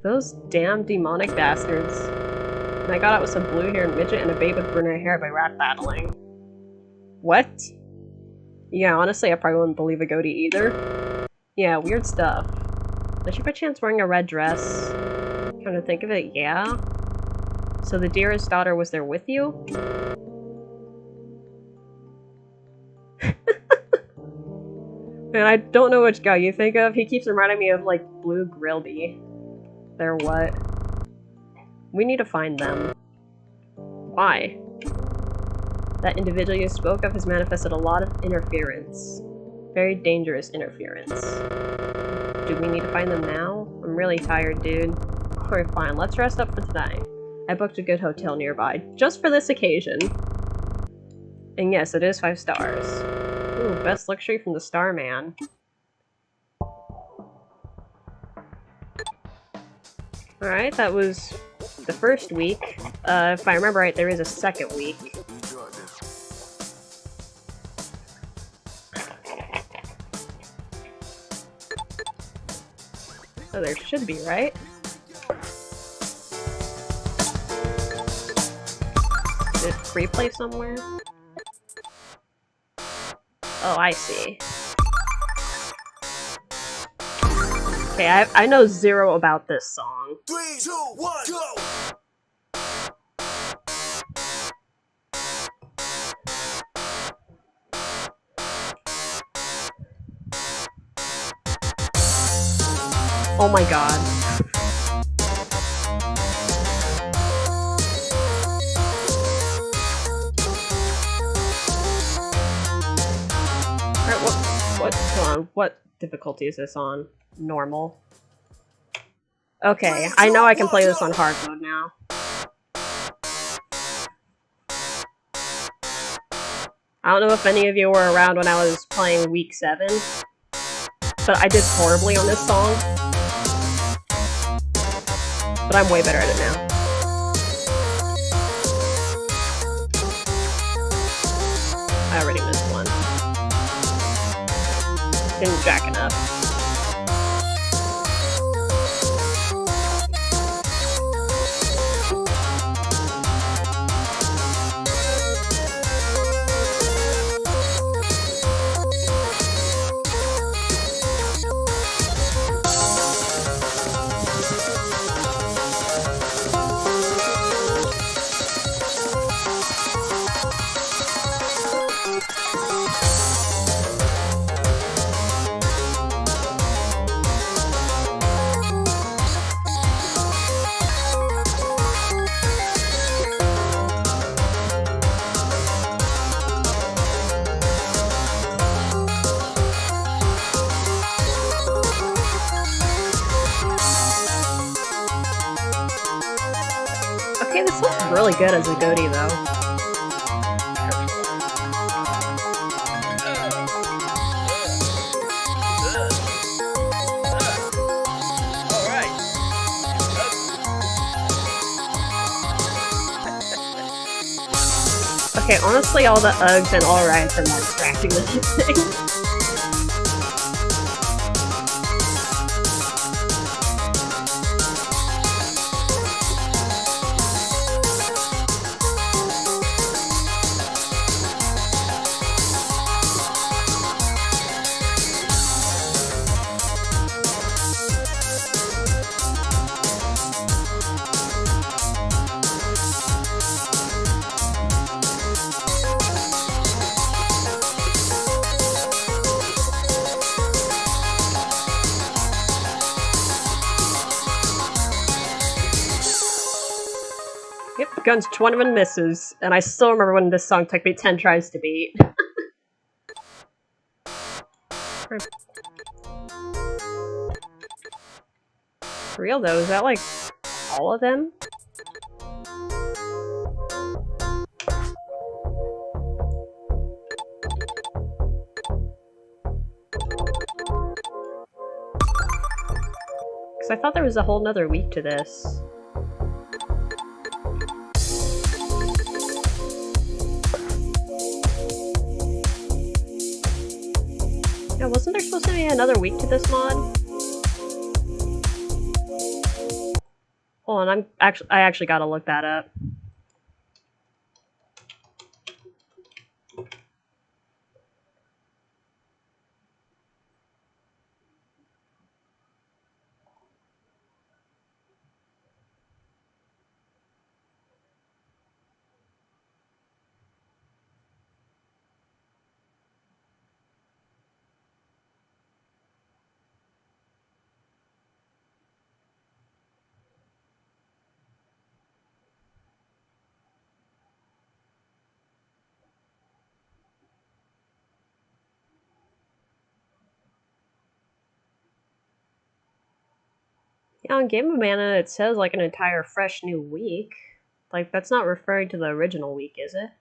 Those damn demonic bastards. And I got out with some blue-haired midget and a babe with brunette hair by rat battling. What? Yeah, honestly, I probably wouldn't believe Agoti either. Yeah, weird stuff. Was she by chance wearing a red dress? Come to think of it, yeah. So the dearest daughter was there with you? Man, I don't know which guy you think of. He keeps reminding me of, like, Blue Grilby. They're what? We need to find them. Why? That individual you spoke of has manifested a lot of interference. Very dangerous interference. Do we need to find them now? I'm really tired, dude. Alright, fine. Let's rest up for tonight. I booked a good hotel nearby, just for this occasion. And yes, it is 5 stars. Ooh, best luxury from the Starman. Alright, that was the first week. If I remember right, there is a second week. So there should be, right? Is it replay somewhere? Oh, I see. Okay, I know zero about this song. 3, 2, 1, go! Oh my god. Alright, hold on, what difficulty is this on? Normal. Okay, I know I can play this on hard mode now. I don't know if any of you were around when I was playing week 7, but I did horribly on this song. But I'm way better at it now. I already missed one. Didn't jack enough. Okay, this looks really good as Agoti, though. Okay, honestly, all the Uggs and alrights are more distracting than anything. Yep, Guns 21 misses, and I still remember when this song took me 10 tries to beat. For real though, is that like all of them? Because I thought there was a whole nother week to this. Yeah, wasn't there supposed to be another week to this mod? Hold on, I actually gotta look that up. Yeah, on Game of Mana it says like an entire fresh new week. Like, that's not referring to the original week, is it?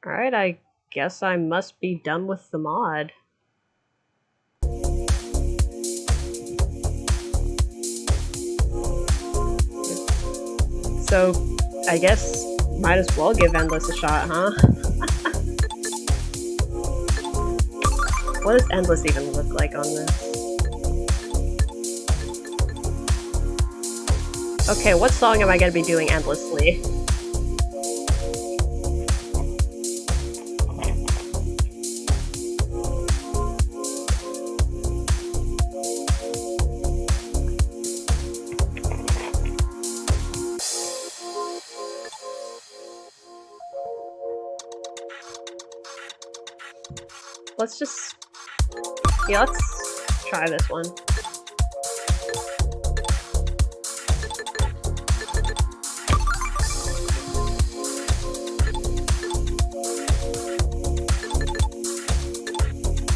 Alright, I guess I must be done with the mod. So, I guess might as well give Endless a shot, huh? What does endless even look like on this? Okay, what song am I gonna be doing endlessly? Let's try this one.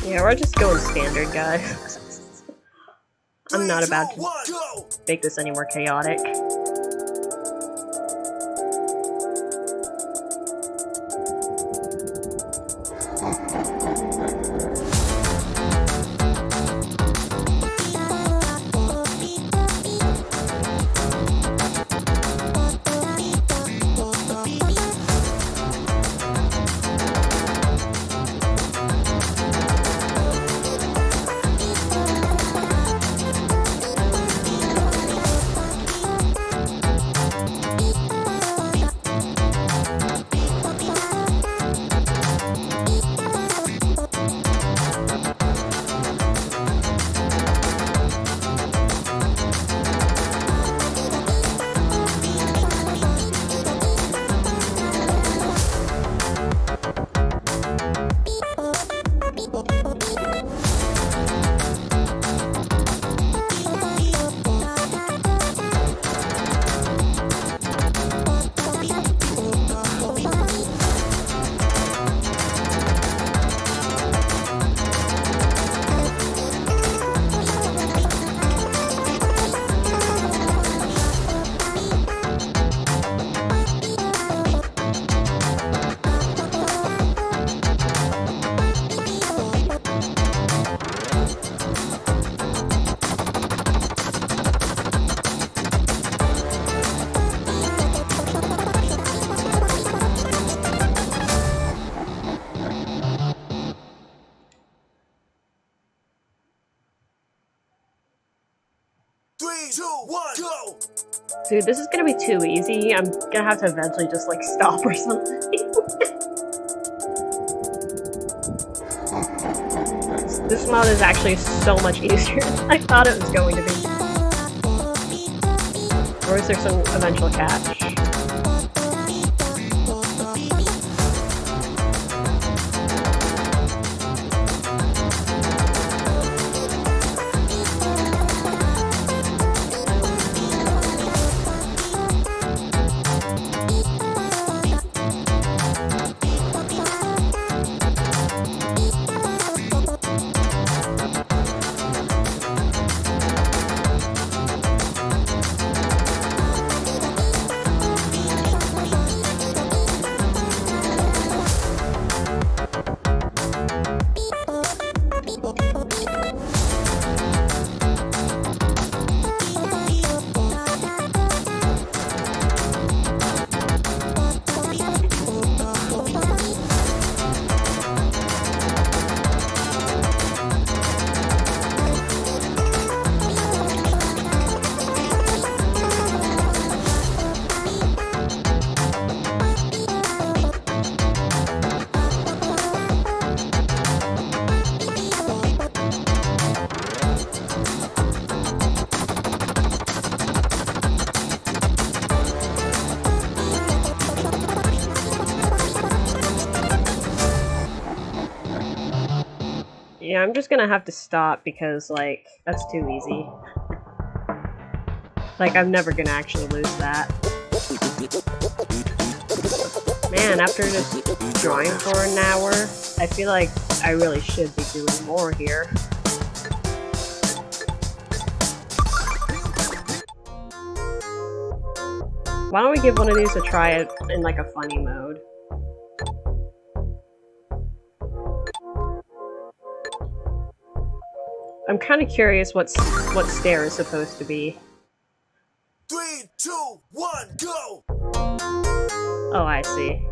Yeah, we're just going standard, guys. I'm not about to make this any more chaotic. Dude, this is gonna be too easy. I'm gonna have to eventually just like stop or something. This mode is actually so much easier than I thought it was going to be. Or is there some eventual catch? Yeah, I'm just gonna have to stop because, like, that's too easy. Like, I'm never gonna actually lose that. Man, after just drawing for an hour, I feel like I really should be doing more here. Why don't we give one of these a try in, like, a funny mode? I'm kind of curious what stare is supposed to be. 3, 2, 1, go! Oh, I see.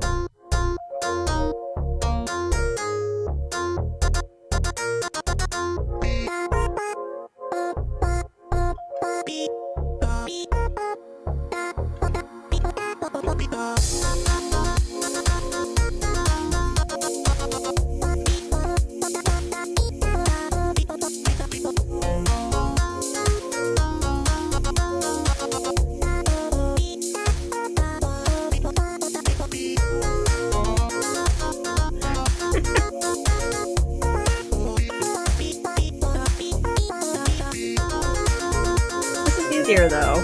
Easier though.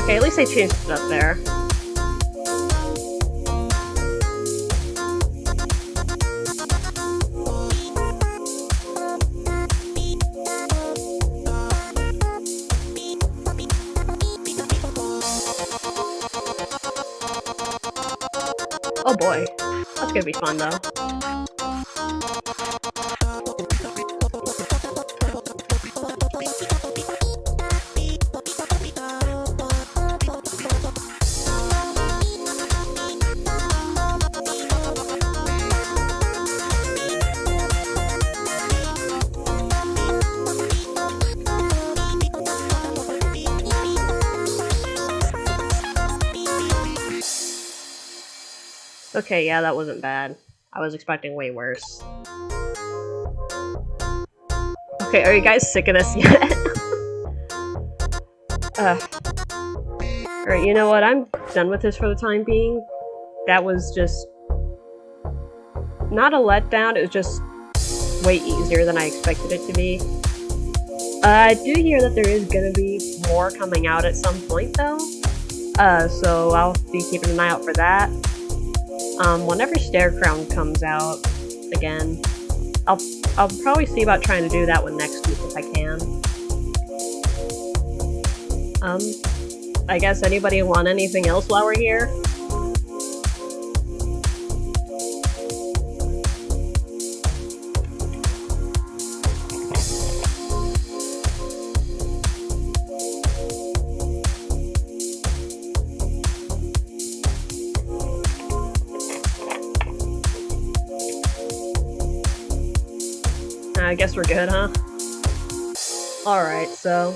Okay, at least they changed it up there. Oh boy, that's gonna be fun though. Okay, yeah, that wasn't bad. I was expecting way worse. Okay, are you guys sick of this yet? Alright, you know what? I'm done with this for the time being. That was just not a letdown, it was just way easier than I expected it to be. I do hear that there is gonna be more coming out at some point though. So I'll be keeping an eye out for that. Whenever Stair Crown comes out again, I'll probably see about trying to do that one next week if I can. I guess anybody want anything else while we're here? I guess we're good, huh? Alright, so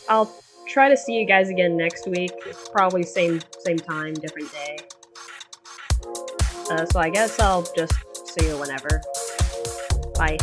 I'll try to see you guys again next week. Probably same time, different day. So I guess I'll just see you whenever. Bye.